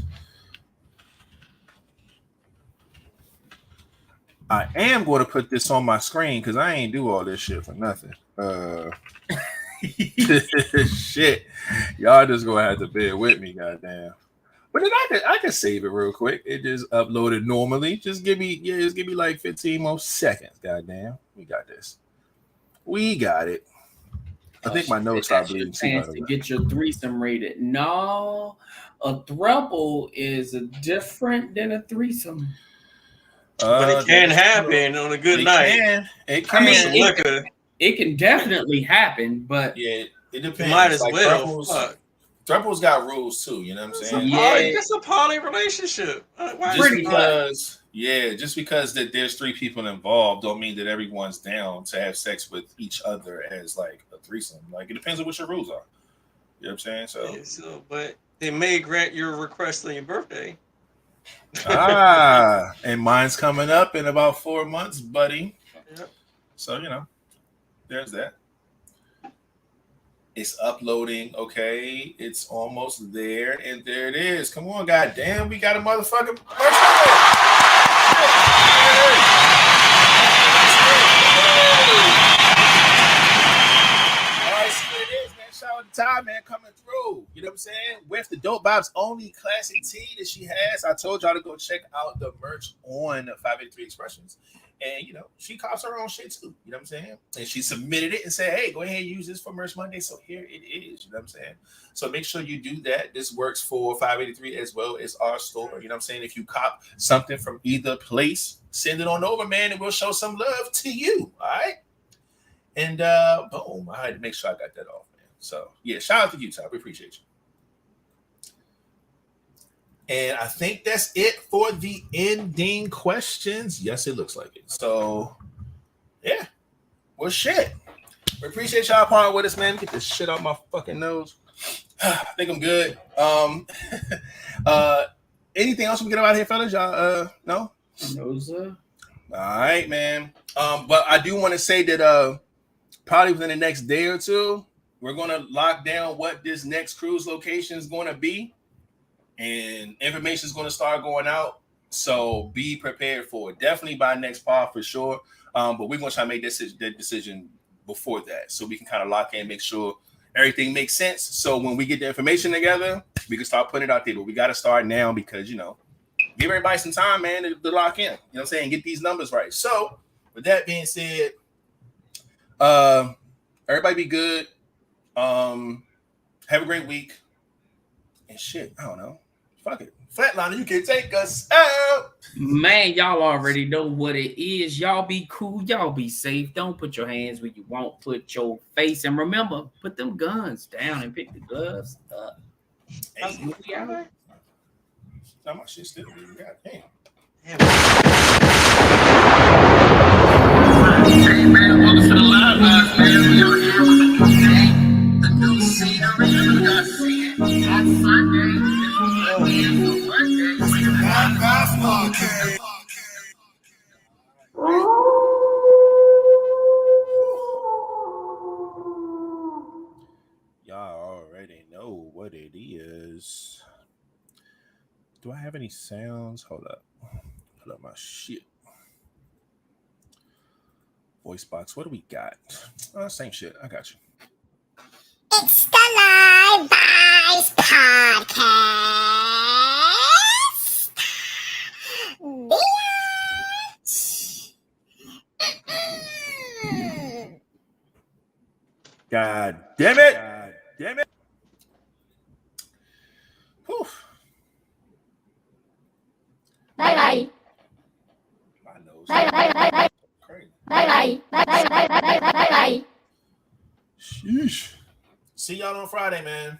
I am going to put this on my screen because I ain't do all this shit for nothing. Shit. Y'all just gonna have to bear with me, goddamn. But then I can save it real quick. It just uploaded normally. Just give me like 15 more seconds. Goddamn. We got this. We got it. I think my nose stopped bleeding too. Chance to get your threesome rated. No, a throuple is different than a threesome. But it can happen on a good night. It can. I mean, it can definitely happen, but yeah, it depends. Might as well. Thruples got rules too. You know what I'm saying? It's a poly relationship. Just because that there's three people involved don't mean that everyone's down to have sex with each other as like a threesome. Like it depends on what your rules are. You know what I'm saying? But they may grant your request on your birthday. And mine's coming up in about 4 months, buddy. Yep. So there's that. It's uploading, okay. It's almost there, and there it is. Come on, goddamn, we got a motherfucking Shout out to Ty, man, coming through. You know what I'm saying? With the Dope Vibes only classic tee that she has. I told y'all to go check out the merch on 583 Expressions. And, she cops her own shit too. You know what I'm saying? And she submitted it and said, hey, go ahead and use this for Merch Monday. So here it is. You know what I'm saying? So make sure you do that. This works for 583 as well as our store. You know what I'm saying? If you cop something from either place, send it on over, man, and we'll show some love to you. All right? And boom, I had to make sure I got that off, man. So, yeah, shout out to you, Ty. We appreciate you. And I think that's it for the ending questions. Yes, it looks like it. So, yeah. Well, shit. We appreciate y'all partnering with us, man. Get this shit out my fucking nose. I think I'm good. Anything else we get out here, fellas? Y'all, no? No, sir. All right, man. But I do want to say that probably within the next day or two, we're going to lock down what this next cruise location is going to be. And information is going to start going out. So be prepared for it. Definitely by next pod for sure. But we're going to try to make that decision before that. So we can kind of lock in, make sure everything makes sense. So when we get the information together, we can start putting it out there. But we got to start now because, give everybody some time, man, to lock in. You know what I'm saying? Get these numbers right. So with that being said, everybody be good. Have a great week. And shit, I don't know. Fuck it. Flatliner, you can take us out. Man, y'all already know what it is. Y'all be cool. Y'all be safe. Don't put your hands where you won't put your face. And remember, put them guns down and pick the gloves up. Hey, we out. Now my shit still really got damn. Hey man, welcome to the live box, man. We are here with the new day, the new scenery. You're gonna see it on Sunday. Y'all already know what it is. Do I have any sounds? Hold up. Pull up my shit. Voice box. What do we got? Same shit. I got you. It's the LiveVibez Podcast. God damn it. God damn it. Whew. Bye bye. My nose. Bye bye bye bye. Crazy. Bye bye. Bye bye bye bye bye bye. Sheesh. See y'all on Friday, man.